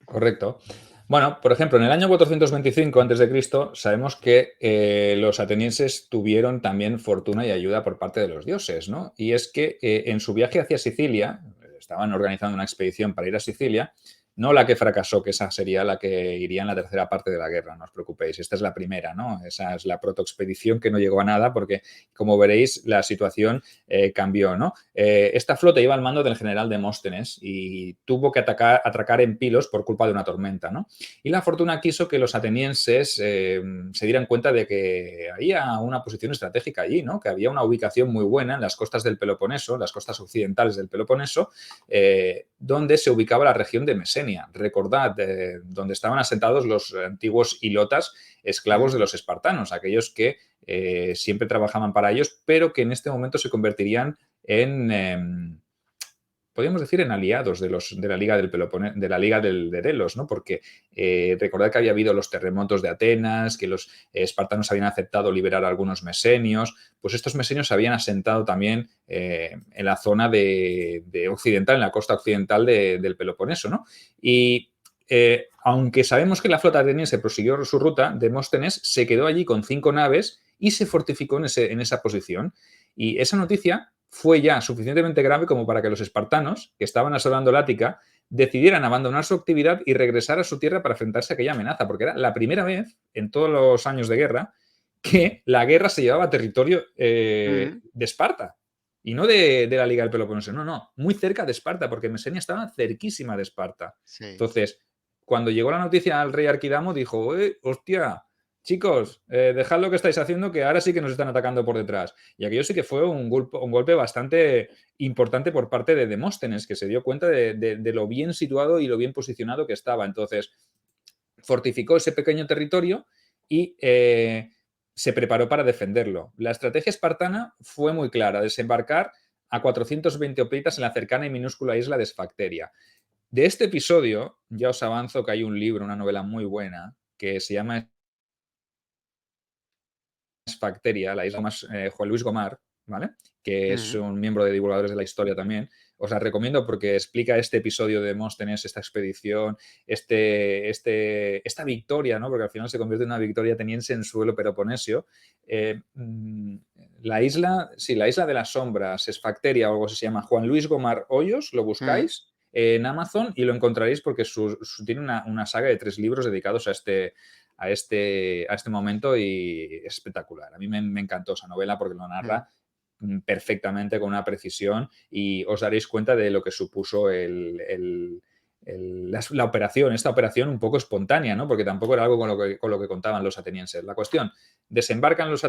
S2: Correcto. Bueno, por ejemplo, en el año 425 a.C. sabemos que los atenienses tuvieron también fortuna y ayuda por parte de los dioses, ¿no? Y es que en su viaje hacia Sicilia, estaban organizando una expedición para ir a Sicilia, no la que fracasó, que esa sería la que iría en la tercera parte de la guerra, no os preocupéis. Esta es la primera, ¿no? Esa es la protoexpedición que no llegó a nada porque, como veréis, la situación cambió, ¿no? Esta flota iba al mando del general Demóstenes y tuvo que atracar en Pilos por culpa de una tormenta, ¿no? Y la fortuna quiso que los atenienses se dieran cuenta de que había una posición estratégica allí, ¿no? Que había una ubicación muy buena en las costas del Peloponeso, las costas occidentales del Peloponeso, donde se ubicaba la región de Mesenia. Recordad, donde estaban asentados los antiguos ilotas, esclavos de los espartanos, aquellos que siempre trabajaban para ellos, pero que en este momento se convertirían en, podríamos decir, en aliados de la Liga del Peloponeso, de la Liga de Delos, ¿no? Porque recordad que había habido los terremotos de Atenas, que los espartanos habían aceptado liberar a algunos mesenios, pues estos mesenios se habían asentado también en la zona de occidental, en la costa occidental del Peloponeso, ¿no? Y aunque sabemos que la flota ateniense prosiguió su ruta, Demóstenes se quedó allí con 5 naves y se fortificó en esa posición. Y esa noticia fue ya suficientemente grave como para que los espartanos, que estaban asolando el Ática, decidieran abandonar su actividad y regresar a su tierra para enfrentarse a aquella amenaza, porque era la primera vez en todos los años de guerra que la guerra se llevaba a territorio de Esparta y no de la Liga del Peloponeso, no, muy cerca de Esparta, porque Mesenia estaba cerquísima de Esparta.
S1: Sí.
S2: Entonces, cuando llegó la noticia al rey Arquidamo, dijo, hostia, chicos, dejad lo que estáis haciendo, que ahora sí que nos están atacando por detrás. Y aquello sí que fue un golpe bastante importante por parte de Demóstenes, que se dio cuenta de lo bien situado y lo bien posicionado que estaba. Entonces, fortificó ese pequeño territorio y se preparó para defenderlo. La estrategia espartana fue muy clara, desembarcar a 420 hoplitas en la cercana y minúscula isla de Esfacteria. De este episodio, ya os avanzo que hay un libro, una novela muy buena, que se llama Esfacteria, la isla más Juan Luis Gomar, ¿vale? Que es un miembro de Divulgadores de la Historia también. Os la recomiendo porque explica este episodio de Demóstenes, esta expedición, esta victoria, ¿no? Porque al final se convierte en una victoria ateniense en suelo peloponesio. La isla, sí, la isla de las sombras, Esfacteria o algo así se llama, Juan Luis Gomar Hoyos, lo buscáis en Amazon y lo encontraréis porque tiene una saga de 3 libros dedicados a este momento y es espectacular. A mí me encantó esa novela porque lo narra perfectamente con una precisión y os daréis cuenta de lo que supuso la operación, esta operación un poco espontánea, ¿no? Porque tampoco era algo con lo que contaban los atenienses. La cuestión, desembarcan los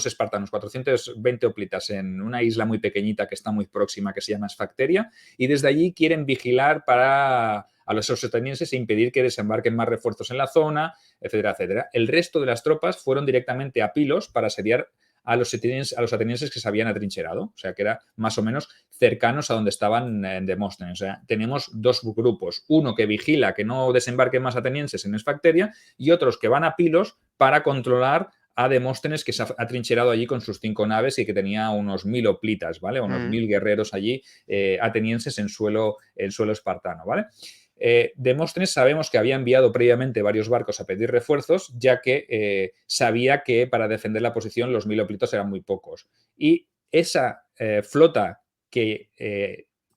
S2: espartanos 420 hoplitas en una isla muy pequeñita que está muy próxima, que se llama Esfacteria, y desde allí quieren vigilar a los atenienses e impedir que desembarquen más refuerzos en la zona, etcétera, etcétera. El resto de las tropas fueron directamente a Pilos para asediar a los atenienses que se habían atrincherado, o sea, que era más o menos cercanos a donde estaban en Demóstenes. O sea, tenemos dos grupos, uno que vigila que no desembarquen más atenienses en Esfacteria y otros que van a Pilos para controlar a Demóstenes, que se ha atrincherado allí con sus 5 naves y que tenía unos 1000 hoplitas, ¿vale? Unos 1000 guerreros allí atenienses en suelo espartano, ¿vale? Demóstenes sabemos que había enviado previamente varios barcos a pedir refuerzos, ya que sabía que para defender la posición los 1000 hoplitos eran muy pocos. Y esa flota que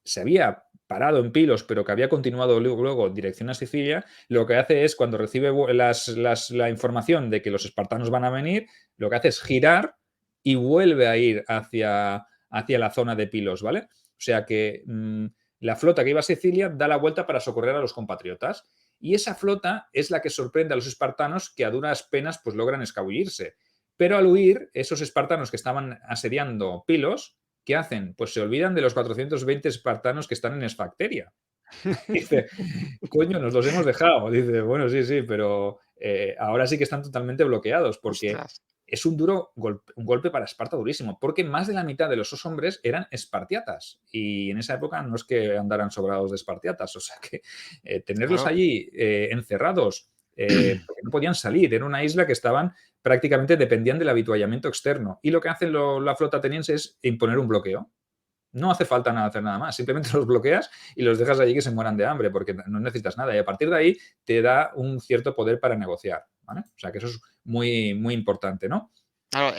S2: se había parado en Pilos, pero que había continuado luego dirección a Sicilia, lo que hace es, cuando recibe la información de que los espartanos van a venir, lo que hace es girar y vuelve a ir hacia la zona de Pilos, ¿vale? O sea que la flota que iba a Sicilia da la vuelta para socorrer a los compatriotas. Y esa flota es la que sorprende a los espartanos, que a duras penas pues logran escabullirse. Pero al huir, esos espartanos que estaban asediando Pilos, ¿qué hacen? Pues se olvidan de los 420 espartanos que están en Esfacteria. Dice, coño, nos los hemos dejado. Dice, bueno, sí, sí, pero ahora sí que están totalmente bloqueados porque
S1: Ostras.
S2: es un golpe para Esparta durísimo, porque más de la mitad de los hombres eran espartiatas y en esa época no es que andaran sobrados de espartiatas, o sea que tenerlos
S1: Claro.
S2: allí encerrados, porque no podían salir, era una isla que estaban prácticamente dependían del avituallamiento externo y lo que hace la flota ateniense es imponer un bloqueo. No hace falta hacer nada más, simplemente los bloqueas y los dejas allí que se mueran de hambre porque no necesitas nada y a partir de ahí te da un cierto poder para negociar, ¿vale? O sea que eso es muy, muy importante, ¿no?
S1: Claro,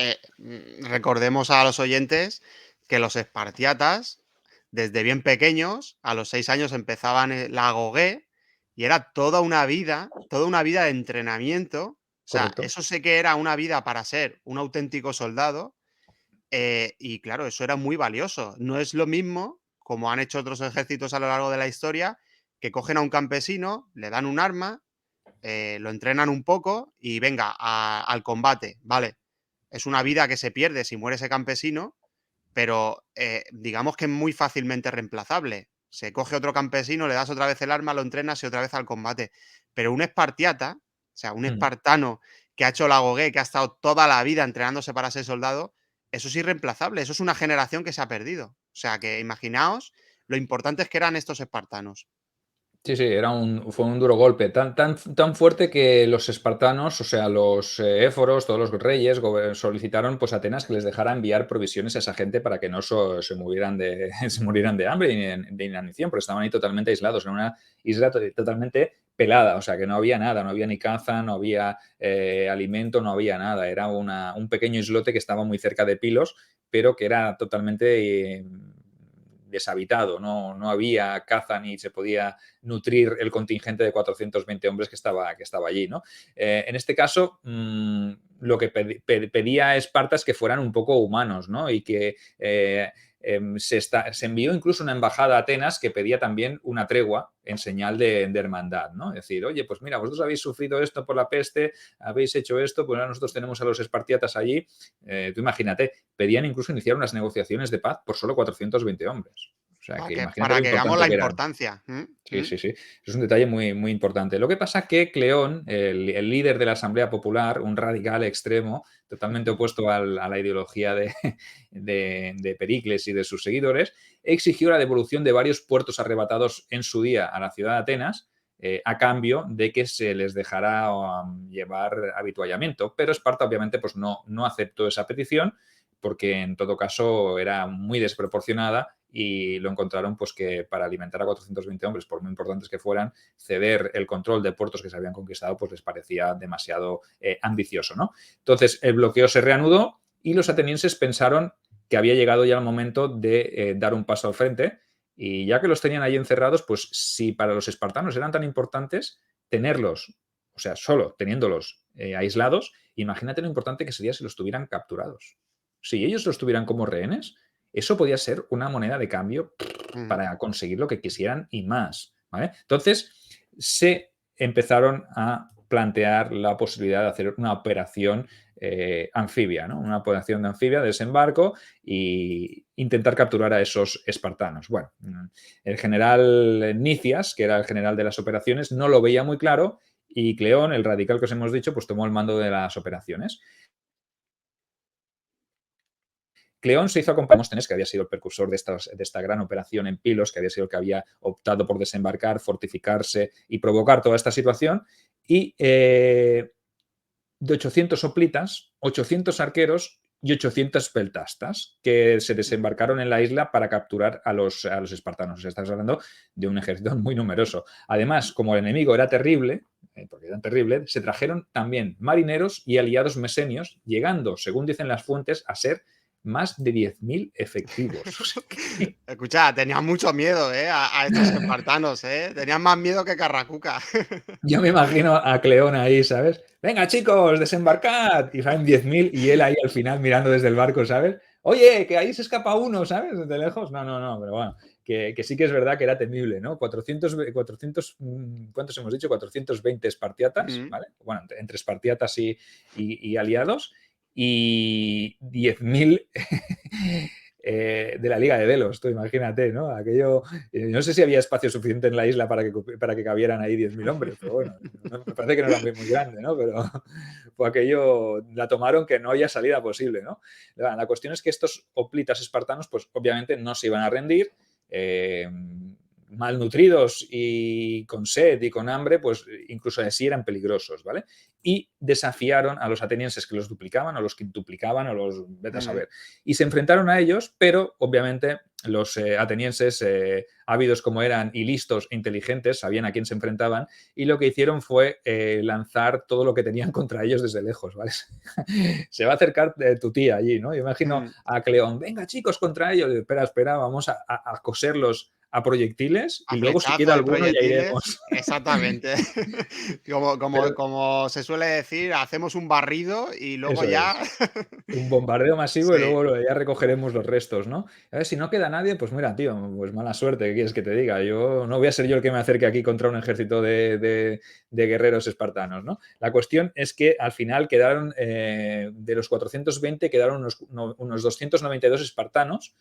S1: recordemos a los oyentes que los espartiatas, desde bien pequeños, a los 6 años empezaban la gogué y era toda una vida de entrenamiento. O sea,
S2: Correcto.
S1: eso sé que era una vida para ser un auténtico soldado, y claro, eso era muy valioso. No es lo mismo, como han hecho otros ejércitos a lo largo de la historia, que cogen a un campesino, le dan un arma, lo entrenan un poco y venga, al combate, ¿vale? Es una vida que se pierde si muere ese campesino, pero digamos que es muy fácilmente reemplazable. Se coge otro campesino, le das otra vez el arma, lo entrenas y otra vez al combate. Pero un espartiata, o sea, un
S2: Mm.
S1: espartano que ha hecho la gogué, que ha estado toda la vida entrenándose para ser soldado, eso es irreemplazable. Eso es una generación que se ha perdido. O sea, que imaginaos lo importantes que eran estos espartanos.
S2: Sí, sí, fue un duro golpe, tan fuerte que los espartanos, o sea, los éforos, todos los reyes, solicitaron pues, a Atenas que les dejara enviar provisiones a esa gente para que no se murieran se murieran de hambre y de inanición, porque estaban ahí totalmente aislados, en una isla totalmente pelada, o sea, que no había nada, no había ni caza, no había alimento, no había nada, era un pequeño islote que estaba muy cerca de Pilos, pero que era totalmente deshabitado, no había caza ni se podía nutrir el contingente de 420 hombres que estaba allí, ¿no? En este caso, lo que pedía Esparta es que fueran un poco humanos, ¿no? Y que se envió incluso una embajada a Atenas que pedía también una tregua en señal de hermandad, ¿no? Es decir, oye, pues mira, vosotros habéis sufrido esto por la peste, habéis hecho esto, pues ahora nosotros tenemos a los espartiatas allí. Tú imagínate, pedían incluso iniciar unas negociaciones de paz por solo 420 hombres. O sea, que imagínate
S1: Para
S2: lo
S1: que veamos
S2: importante
S1: la
S2: que eran.
S1: importancia.
S2: Sí, sí, sí. Es un detalle muy, muy importante. Lo que pasa que Cleón, el líder de la Asamblea Popular, un radical extremo, totalmente opuesto a la ideología de Pericles y de sus seguidores, exigió la devolución de varios puertos arrebatados en su día a la ciudad de Atenas, a cambio de que se les dejara llevar habituallamiento. Pero Esparta, obviamente, pues no aceptó esa petición porque en todo caso era muy desproporcionada y lo encontraron pues que para alimentar a 420 hombres, por muy importantes que fueran, ceder el control de puertos que se habían conquistado pues les parecía demasiado ambicioso, ¿no? Entonces el bloqueo se reanudó y los atenienses pensaron que había llegado ya el momento de dar un paso al frente y ya que los tenían ahí encerrados, pues si para los espartanos eran tan importantes, tenerlos, o sea, solo teniéndolos aislados, imagínate lo importante que sería si los tuvieran capturados. Si ellos los tuvieran como rehenes, eso podía ser una moneda de cambio
S1: Ujú.
S2: para conseguir lo que quisieran y más, ¿vale? Entonces, se empezaron a plantear la posibilidad de hacer una operación anfibia, ¿no? Una operación de anfibia, de desembarco e intentar capturar a esos espartanos. Bueno, el general Nicias, que era el general de las operaciones, no lo veía muy claro y Cleón, el radical que os hemos dicho, pues tomó el mando de las operaciones. Cleón se hizo acompañar de Demóstenes, que había sido el precursor de esta gran operación en Pilos, que había sido el que había optado por desembarcar, fortificarse y provocar toda esta situación. Y de 800 hoplitas, 800 arqueros y 800 peltastas que se desembarcaron en la isla para capturar a los espartanos. Estamos hablando de un ejército muy numeroso. Además, como el enemigo era terrible, porque eran terribles, se trajeron también marineros y aliados mesenios, llegando, según dicen las fuentes, a ser más de 10.000 efectivos.
S1: Escucha, tenían mucho miedo, a estos espartanos, ¿eh? Tenían más miedo que Carracuca.
S2: Yo me imagino a Cleón ahí, ¿sabes? Venga, chicos, desembarcad. Y salen 10.000 y él ahí al final mirando desde el barco, ¿sabes? Oye, que ahí se escapa uno, ¿sabes? Desde lejos. No, pero bueno, que sí que es verdad que era temible, ¿no? 400 ¿cuántos hemos dicho? 420 espartiatas, ¿vale? Bueno, entre espartiatas y aliados. Y 10.000 de la Liga de Delos, tú imagínate, ¿no? Aquello, no sé si había espacio suficiente en la isla para que cabieran ahí 10.000 hombres, pero bueno, me parece que no era muy grande, ¿no? Pero pues aquello la tomaron que no había salida posible, ¿no? La cuestión es que estos hoplitas espartanos, pues obviamente no se iban a rendir, malnutridos y con sed y con hambre, pues incluso así eran peligrosos, ¿vale? Y desafiaron a los atenienses que los duplicaban o los quintuplicaban o los vete a saber. Y se enfrentaron a ellos, pero obviamente los atenienses, ávidos como eran y listos e inteligentes, sabían a quién se enfrentaban y lo que hicieron fue lanzar todo lo que tenían contra ellos desde lejos, ¿vale? Se va a acercar tu tía allí, ¿no? Yo imagino a Cleón, venga chicos, contra ellos, espera, vamos a coserlos a proyectiles
S1: A
S2: y luego si
S1: flechazo
S2: queda
S1: y
S2: alguno ya
S1: proyectiles,
S2: iremos.
S1: exactamente.
S2: Pero
S1: Como se suele decir, hacemos un barrido y luego
S2: eso
S1: ya.
S2: es. Un bombardeo masivo y
S1: Sí.
S2: luego ya recogeremos los restos, ¿no? A ver, si no queda nadie, pues mira, tío, pues mala suerte, ¿qué quieres que te diga? Yo no voy a ser yo el que me acerque aquí contra un ejército de guerreros espartanos, ¿no? La cuestión es que al final quedaron, de los 420, quedaron unos 292 espartanos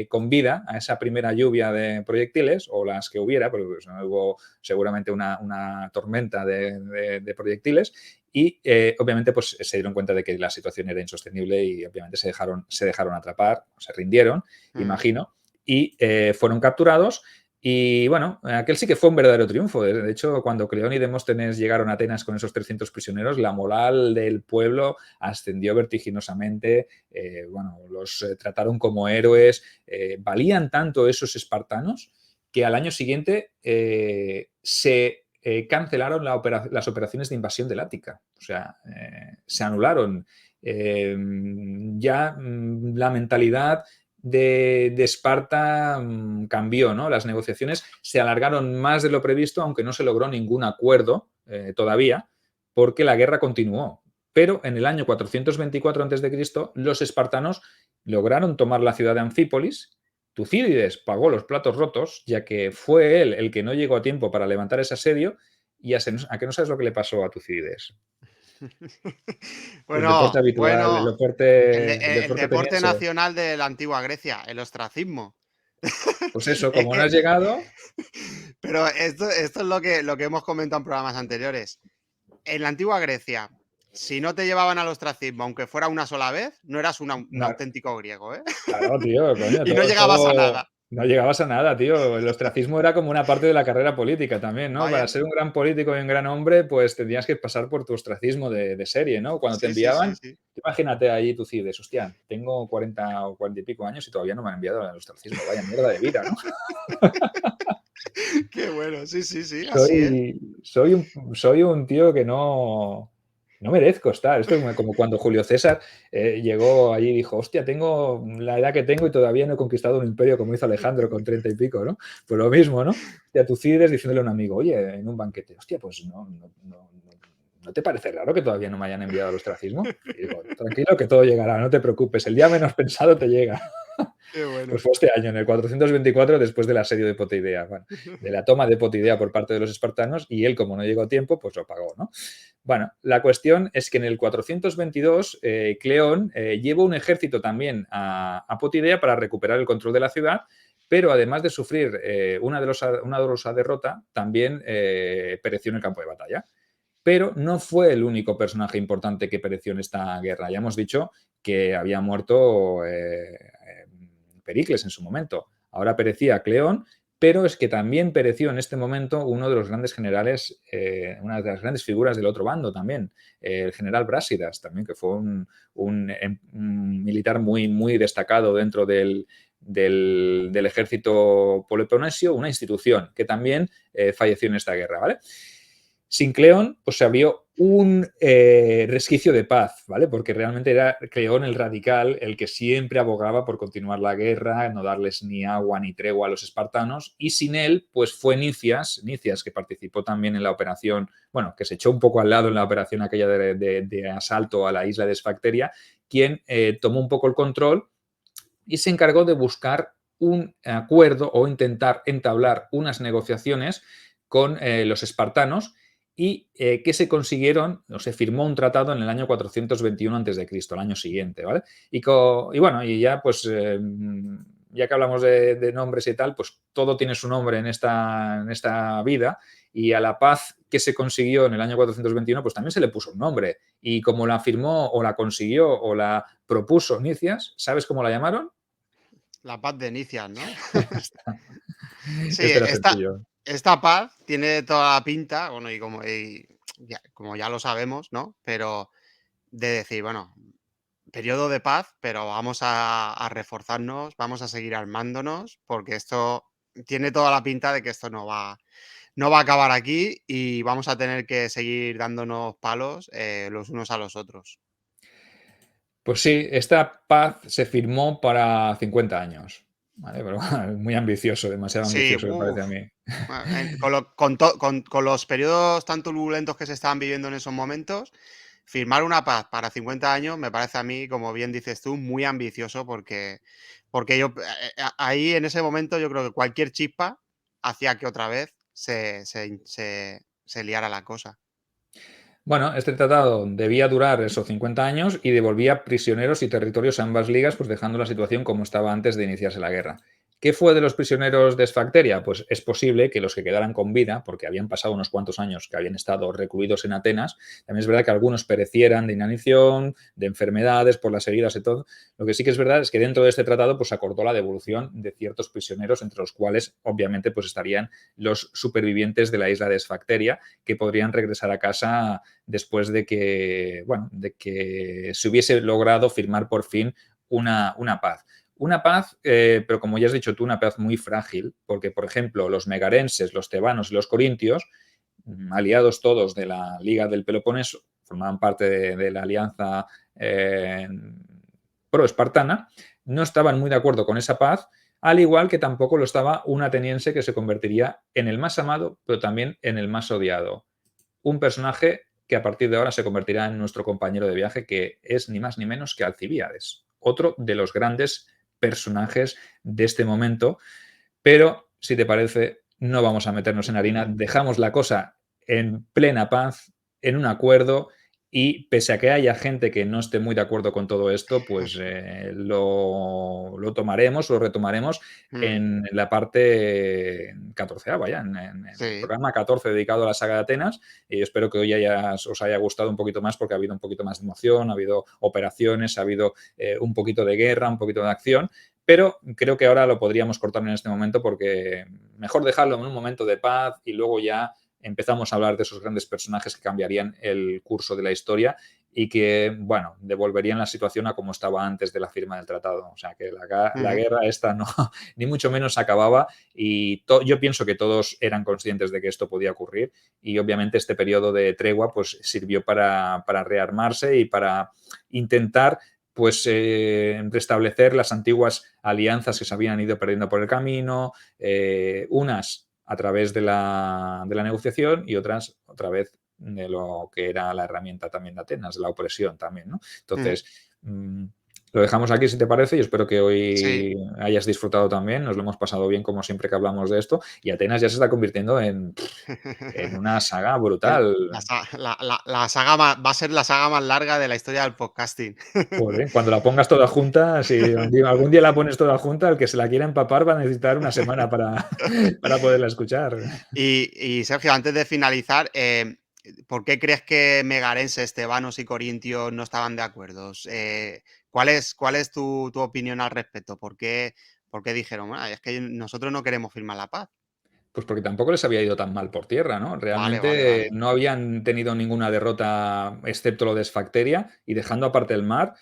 S2: con vida a esa primera lluvia de proyectiles, o las que hubiera, porque pues, no hubo seguramente una tormenta de proyectiles, y obviamente pues, se dieron cuenta de que la situación era insostenible y obviamente se dejaron atrapar, se rindieron, imagino, y fueron capturados. Y bueno, aquel sí que fue un verdadero triunfo. De hecho, cuando Cleón y Demóstenes llegaron a Atenas con esos 300 prisioneros, la moral del pueblo ascendió vertiginosamente. Bueno, los trataron como héroes. Valían tanto esos espartanos que al año siguiente se cancelaron las operaciones de invasión del Ática. O sea, se anularon. Ya la mentalidad de Esparta cambió, ¿no? Las negociaciones se alargaron más de lo previsto, aunque no se logró ningún acuerdo todavía, porque la guerra continuó. Pero en el año 424 a.C., los espartanos lograron tomar la ciudad de Anfípolis. Tucídides pagó los platos rotos, ya que fue él el que no llegó a tiempo para levantar ese asedio. ¿Y a que no sabes lo que le pasó a Tucídides? El deporte habitual,
S1: Bueno,
S2: el
S1: el
S2: deporte
S1: deporte
S2: ateniense.
S1: nacional de la antigua Grecia, el ostracismo.
S2: Pues eso,
S1: Es
S2: como no
S1: que,
S2: has llegado,
S1: pero esto es lo que hemos comentado en programas anteriores. En la antigua Grecia, si no te llevaban al ostracismo, aunque fuera una sola vez, no eras un
S2: no,
S1: auténtico griego, ¿eh?
S2: claro, tío, coño,
S1: Y no llegabas a nada.
S2: no llegabas a nada, tío. El ostracismo era como una parte de la carrera política también, ¿no? Para
S1: Vaya.
S2: ser un gran político y un gran hombre, pues tendrías que pasar por tu ostracismo de serie, ¿no? Cuando te
S1: Sí, sí, sí,
S2: enviaban,
S1: sí.
S2: imagínate ahí tú Cides, hostia, tengo 40 o 40 y pico años y todavía no me han enviado al ostracismo. Vaya mierda de vida, ¿no?
S1: Qué bueno, sí, sí, sí, así es.
S2: Soy un tío que no merezco estar. Esto es como cuando Julio César llegó allí y dijo, hostia, tengo la edad que tengo y todavía no he conquistado un imperio como hizo Alejandro con 30 y pico, ¿no? Pues lo mismo, ¿no? Hostia, Tucídides diciéndole a un amigo, oye, en un banquete, hostia, pues ¿no te parece raro que todavía no me hayan enviado al ostracismo? Y digo, tranquilo que todo llegará, no te preocupes, el día menos pensado te llega.
S1: Qué
S2: Pues
S1: bueno.
S2: fue este año, en el 424, después del asedio de Potidea, bueno, de la toma de Potidea por parte de los espartanos, y él, como no llegó a tiempo, pues lo pagó, ¿no? Bueno, la cuestión es que en el 422, Cleón lleva un ejército también a Potidea para recuperar el control de la ciudad, pero además de sufrir una dolorosa derrota, también pereció en el campo de batalla. Pero no fue el único personaje importante que pereció en esta guerra. Ya hemos dicho que había muerto Pericles en su momento. Ahora perecía Cleón, pero es que también pereció en este momento uno de los grandes generales, una de las grandes figuras del otro bando también, el general Brásidas, también, que fue un militar muy, muy destacado dentro del ejército peloponesio, una institución que también falleció en esta guerra, ¿vale? Sin Cleón, pues se abrió un resquicio de paz, ¿vale? Porque realmente era Cleón el radical, el que siempre abogaba por continuar la guerra, no darles ni agua ni tregua a los espartanos, y sin él, pues fue Nicias, que participó también en la operación, bueno, que se echó un poco al lado en la operación aquella de asalto a la isla de Esfacteria, quien tomó un poco el control y se encargó de buscar un acuerdo o intentar entablar unas negociaciones con los espartanos y que se consiguieron, o se firmó un tratado en el año 421 a.C., el año siguiente, ¿vale? Y bueno, y ya pues, ya que hablamos de nombres y tal, pues todo tiene su nombre en esta vida, y a la paz que se consiguió en el año 421, pues también se le puso un nombre. Y como la firmó o la consiguió o la propuso Nicias, ¿sabes cómo la llamaron?
S1: La paz de Nicias, ¿no? Sí,
S2: Este era sencillo.
S1: esta paz tiene toda la pinta, bueno, como ya lo sabemos, ¿no? Pero de decir, bueno, periodo de paz, pero vamos a reforzarnos, vamos a seguir armándonos, porque esto tiene toda la pinta de que esto no va a acabar aquí y vamos a tener que seguir dándonos palos los unos a los otros.
S2: Pues sí, esta paz se firmó para 50 años, ¿vale? Pero muy ambicioso, demasiado
S1: Sí,
S2: ambicioso me parece a mí.
S1: con los periodos tan turbulentos que se estaban viviendo en esos momentos, firmar una paz para 50 años me parece a mí, como bien dices tú, muy ambicioso porque ahí en ese momento yo creo que cualquier chispa hacía que otra vez se liara la cosa.
S2: Bueno, este tratado debía durar esos 50 años y devolvía prisioneros y territorios a ambas ligas, pues dejando la situación como estaba antes de iniciarse la guerra. ¿Qué fue de los prisioneros de Esfacteria? Pues es posible que los que quedaran con vida, porque habían pasado unos cuantos años que habían estado recluidos en Atenas, también es verdad que algunos perecieran de inanición, de enfermedades, por las heridas y todo. Lo que sí que es verdad es que dentro de este tratado pues acordó la devolución de ciertos prisioneros, entre los cuales obviamente pues estarían los supervivientes de la isla de Esfacteria, que podrían regresar a casa después de que, bueno, de que se hubiese logrado firmar por fin una paz. Una paz, pero como ya has dicho tú, una paz muy frágil, porque, por ejemplo, los megarenses, los tebanos y los corintios, aliados todos de la Liga del Peloponeso, formaban parte de la alianza pro-espartana, no estaban muy de acuerdo con esa paz, al igual que tampoco lo estaba un ateniense que se convertiría en el más amado, pero también en el más odiado. Un personaje que a partir de ahora se convertirá en nuestro compañero de viaje, que es ni más ni menos que Alcibíades, otro de los grandes personajes de este momento. Pero, si te parece, no vamos a meternos en harina, dejamos la cosa en plena paz, en un acuerdo, y pese a que haya gente que no esté muy de acuerdo con todo esto, pues lo tomaremos, lo retomaremos
S1: Mm,
S2: en la parte 14, ya, en el
S1: sí.
S2: programa 14 dedicado a la saga de Atenas, y espero que hoy os haya gustado un poquito más porque ha habido un poquito más de emoción, ha habido operaciones, ha habido un poquito de guerra, un poquito de acción, pero creo que ahora lo podríamos cortar en este momento porque mejor dejarlo en un momento de paz y luego ya empezamos a hablar de esos grandes personajes que cambiarían el curso de la historia y que, bueno, devolverían la situación a como estaba antes de la firma del tratado. O sea, que la
S1: Ujú.
S2: guerra esta no, ni mucho menos acababa, y yo pienso que todos eran conscientes de que esto podía ocurrir, y obviamente este periodo de tregua pues sirvió para rearmarse y para intentar pues restablecer las antiguas alianzas que se habían ido perdiendo por el camino, unas a través de la negociación y otras otra vez de lo que era la herramienta también de Atenas, de la opresión también, ¿no?
S1: Ujú.
S2: Entonces, lo dejamos aquí si te parece, y espero que
S1: Sí.
S2: hoy hayas disfrutado también, nos lo hemos pasado bien como siempre que hablamos de esto, y Atenas ya se está convirtiendo en una saga brutal.
S1: La saga va a ser la saga más larga de la historia del podcasting.
S2: Joder, cuando la pongas toda junta, si algún día la pones toda junta, el que se la quiera empapar va a necesitar una semana para poderla escuchar.
S1: Sergio, antes de finalizar, ¿por qué crees que megarenses, tebanos y corintios no estaban de acuerdo? ¿Cuál es tu opinión al respecto? ¿Por qué dijeron, bueno, es que nosotros no queremos firmar la paz?
S2: Pues porque tampoco les había ido tan mal por tierra, ¿no?
S1: Vale, vale, vale.
S2: Realmente no habían tenido ninguna derrota, excepto lo de Esfacteria, y dejando aparte el mar,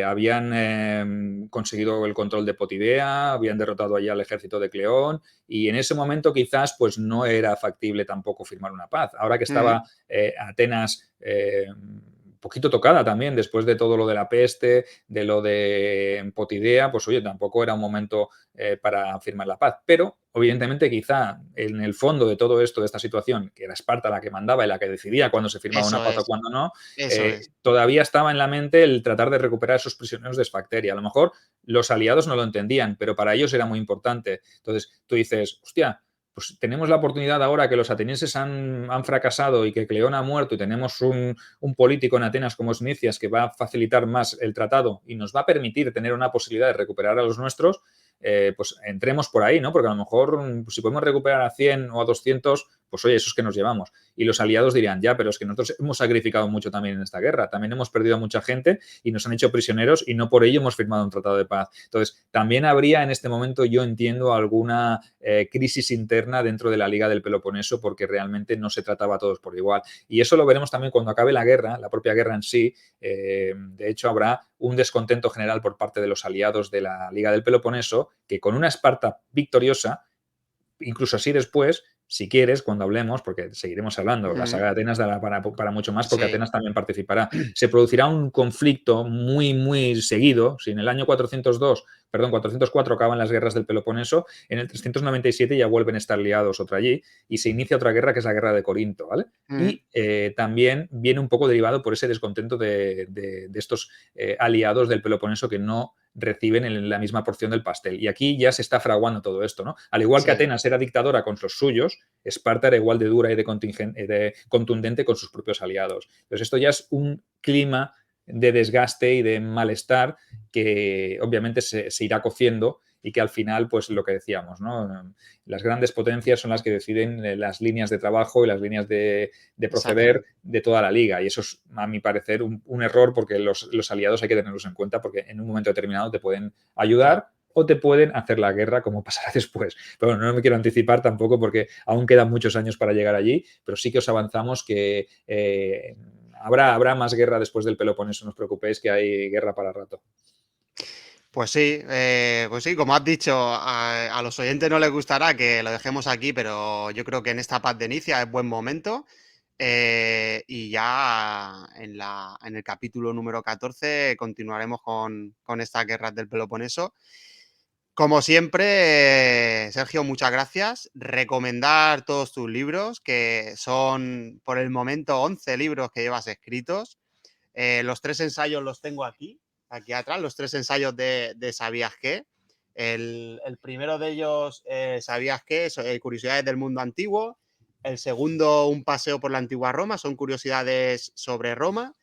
S2: habían conseguido el control de Potidea, habían derrotado allá al ejército de Cleón, y en ese momento quizás pues no era factible tampoco firmar una paz. Ahora que
S1: Mm,
S2: estaba Atenas un poquito tocada también, después de todo lo de la peste, de lo de Potidea, pues oye, tampoco era un momento para firmar la paz. Pero, evidentemente, quizá en el fondo de todo esto, de esta situación, que era Esparta la que mandaba y la que decidía cuándo se firmaba una
S1: eso
S2: paz o
S1: es,
S2: cuándo no,
S1: eso es.
S2: todavía estaba en la mente el tratar de recuperar a esos prisioneros de Esfacteria. A lo mejor los aliados no lo entendían, pero para ellos era muy importante. Entonces tú dices, hostia, pues tenemos la oportunidad ahora que los atenienses han fracasado y que Cleón ha muerto y tenemos un político en Atenas como es Nicias que va a facilitar más el tratado y nos va a permitir tener una posibilidad de recuperar a los nuestros, pues entremos por ahí, ¿no? Porque a lo mejor si podemos recuperar a 100 o a 200, pues oye, eso es que nos llevamos. Y los aliados dirían, ya, pero es que nosotros hemos sacrificado mucho también en esta guerra, también hemos perdido a mucha gente y nos han hecho prisioneros y no por ello hemos firmado un tratado de paz. Entonces, también habría en este momento, yo entiendo, alguna crisis interna dentro de la Liga del Peloponeso porque realmente no se trataba a todos por igual. Y eso lo veremos también cuando acabe la guerra, la propia guerra en sí. De hecho, habrá un descontento general por parte de los aliados de la Liga del Peloponeso que con una Esparta victoriosa, incluso así después, si quieres, cuando hablemos, porque seguiremos hablando, la
S1: Mm,
S2: saga de Atenas dará para mucho más, porque
S1: sí.
S2: Atenas también participará, se producirá un conflicto muy, muy seguido. Si en el año 402, perdón, 404 acaban las guerras del Peloponeso, en el 397 ya vuelven a estar liados otra allí y se inicia otra guerra que es la guerra de Corinto, ¿vale?
S1: Mm,
S2: Y también viene un poco derivado por ese descontento de estos aliados del Peloponeso que no reciben la misma porción del pastel. Y aquí ya se está fraguando todo esto, ¿no? Al igual que
S1: sí.
S2: Atenas era dictadora con los suyos, Esparta era igual de dura y de contundente con sus propios aliados. Entonces esto ya es un clima de desgaste y de malestar que obviamente se irá cociendo y que al final, pues lo que decíamos, ¿no? Las grandes potencias son las que deciden las líneas de trabajo y las líneas de proceder
S1: Exactamente.
S2: de toda la liga. Y eso es, a mi parecer, un error porque los aliados hay que tenerlos en cuenta porque en un momento determinado te pueden
S1: Claro.
S2: ayudar o te pueden hacer la guerra como pasará después. Pero bueno, no me quiero anticipar tampoco porque aún quedan muchos años para llegar allí, pero sí que os avanzamos que habrá más guerra después del Peloponeso, no os preocupéis que hay guerra para rato.
S1: Pues sí, como has dicho, a los oyentes no les gustará que lo dejemos aquí, pero yo creo que en esta paz de Inicia es buen momento. Y ya en el capítulo número 14 continuaremos con estas guerras del Peloponeso. Como siempre, Sergio, muchas gracias. Recomendar todos tus libros, que son por el momento 11 libros que llevas escritos. Los tres ensayos los tengo aquí atrás, los tres ensayos de ¿Sabías qué? El primero de ellos, ¿Sabías qué? Curiosidades del mundo antiguo. El segundo, Un paseo por la antigua Roma, son curiosidades sobre Roma.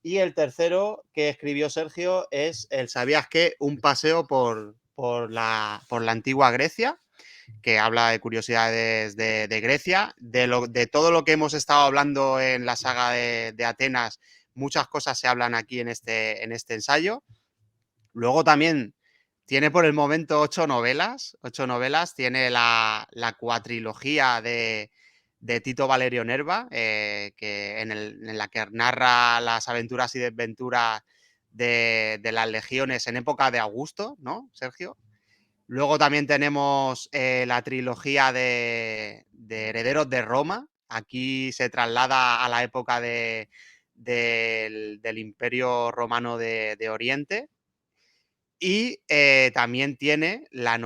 S1: Y el tercero que escribió Sergio es el ¿Sabías qué? Un paseo por la antigua Grecia, que habla de curiosidades de Grecia, de todo lo que hemos estado hablando en la saga de Atenas, muchas cosas se hablan aquí en este ensayo. Luego también tiene por el momento 8 novelas, tiene la cuatrilogía de Tito Valerio Nerva, en la que narra las aventuras y desventuras de las legiones en época de Augusto, ¿no, Sergio? Luego también tenemos la trilogía de Herederos de Roma. Aquí se traslada a la época del Imperio Romano de Oriente. Y también tiene la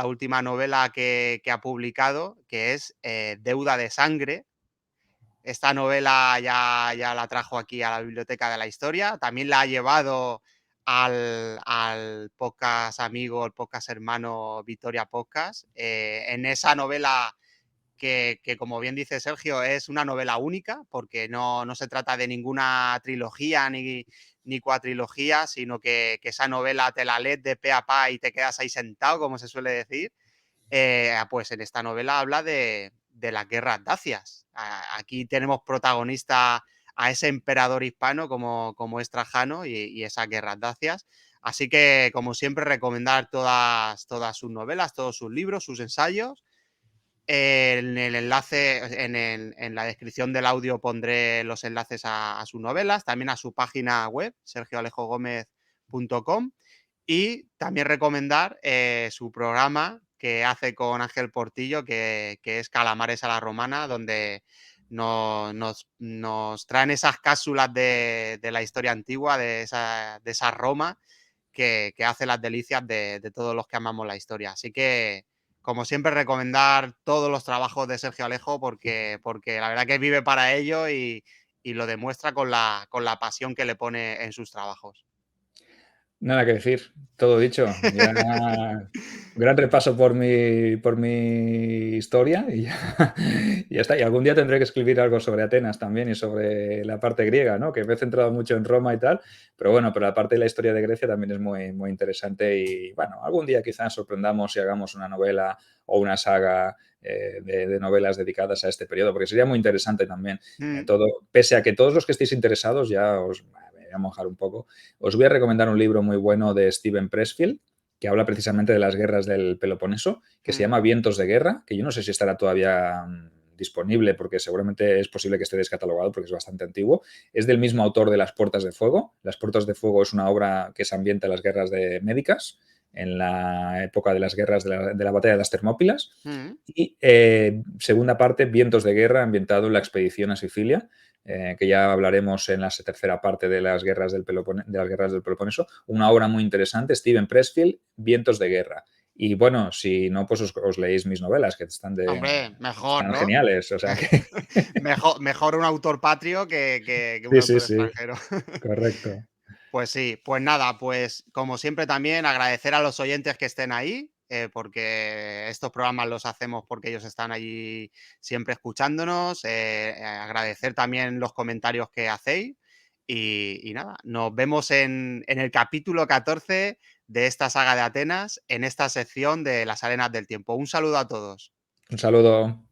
S1: última novela que ha publicado, que es Deuda de Sangre. Esta novela ya la trajo aquí a la Biblioteca de la Historia. También la ha llevado al podcast amigo, el podcast hermano Victoria Podcast. En esa novela como bien dice Sergio, es una novela única, porque no se trata de ninguna trilogía ni cuatrilogía, sino que esa novela te la lees de pe a pa y te quedas ahí sentado, como se suele decir. Pues en esta novela habla de las guerras dacias. Aquí tenemos protagonista a ese emperador hispano como es Trajano y esas guerras dacias. Así que, como siempre, recomendar todas sus novelas, todos sus libros, sus ensayos. En el enlace, en la descripción del audio pondré los enlaces a sus novelas, también a su página web, sergioalejogomez.com. Y también recomendar su programa que hace con Ángel Portillo, que es Calamares a la Romana, donde nos traen esas cápsulas de la historia antigua, de esa Roma, que hace las delicias de todos los que amamos la historia. Así que, como siempre, recomendar todos los trabajos de Sergio Alejo porque la verdad que vive para ello y lo demuestra con la pasión que le pone en sus trabajos.
S2: Nada que decir, todo dicho. Ya gran repaso por mi historia y ya, y ya está. Y algún día tendré que escribir algo sobre Atenas también y sobre la parte griega, ¿no? Que me he centrado mucho en Roma y tal, pero bueno, pero la parte de la historia de Grecia también es muy, muy interesante y bueno, algún día quizás sorprendamos y hagamos una novela o una saga de novelas dedicadas a este periodo, porque sería muy interesante también.
S1: Mm,
S2: Todo, pese a que todos los que estéis interesados, ya os me voy a mojar un poco, os voy a recomendar un libro muy bueno de Steven Pressfield, que habla precisamente de las guerras del Peloponeso, que se
S1: mm,
S2: llama Vientos de Guerra, que yo no sé si estará todavía disponible porque seguramente es posible que esté descatalogado porque es bastante antiguo. Es del mismo autor de Las Puertas de Fuego. Las Puertas de Fuego es una obra que se ambienta en las guerras médicas, en la época de las guerras de la batalla de las Termópilas.
S1: mm.
S2: Y segunda parte, Vientos de Guerra, ambientado en la expedición a Sicilia, que ya hablaremos en la tercera parte de las guerras del Peloponeso. Una obra muy interesante, Steven Pressfield, Vientos de Guerra. Y bueno, si no, pues os leéis mis novelas, que
S1: Hombre, mejor,
S2: están
S1: ¿no?
S2: geniales. O sea que
S1: Mejor un autor patrio que un
S2: sí, sí,
S1: autor
S2: sí,
S1: extranjero.
S2: correcto.
S1: Pues sí, pues nada, pues como siempre también agradecer a los oyentes que estén ahí, porque estos programas los hacemos porque ellos están allí siempre escuchándonos, agradecer también los comentarios que hacéis y nada, nos vemos en el capítulo 14 de esta saga de Atenas, en esta sección de las arenas del tiempo. Un saludo a todos.
S2: Un saludo.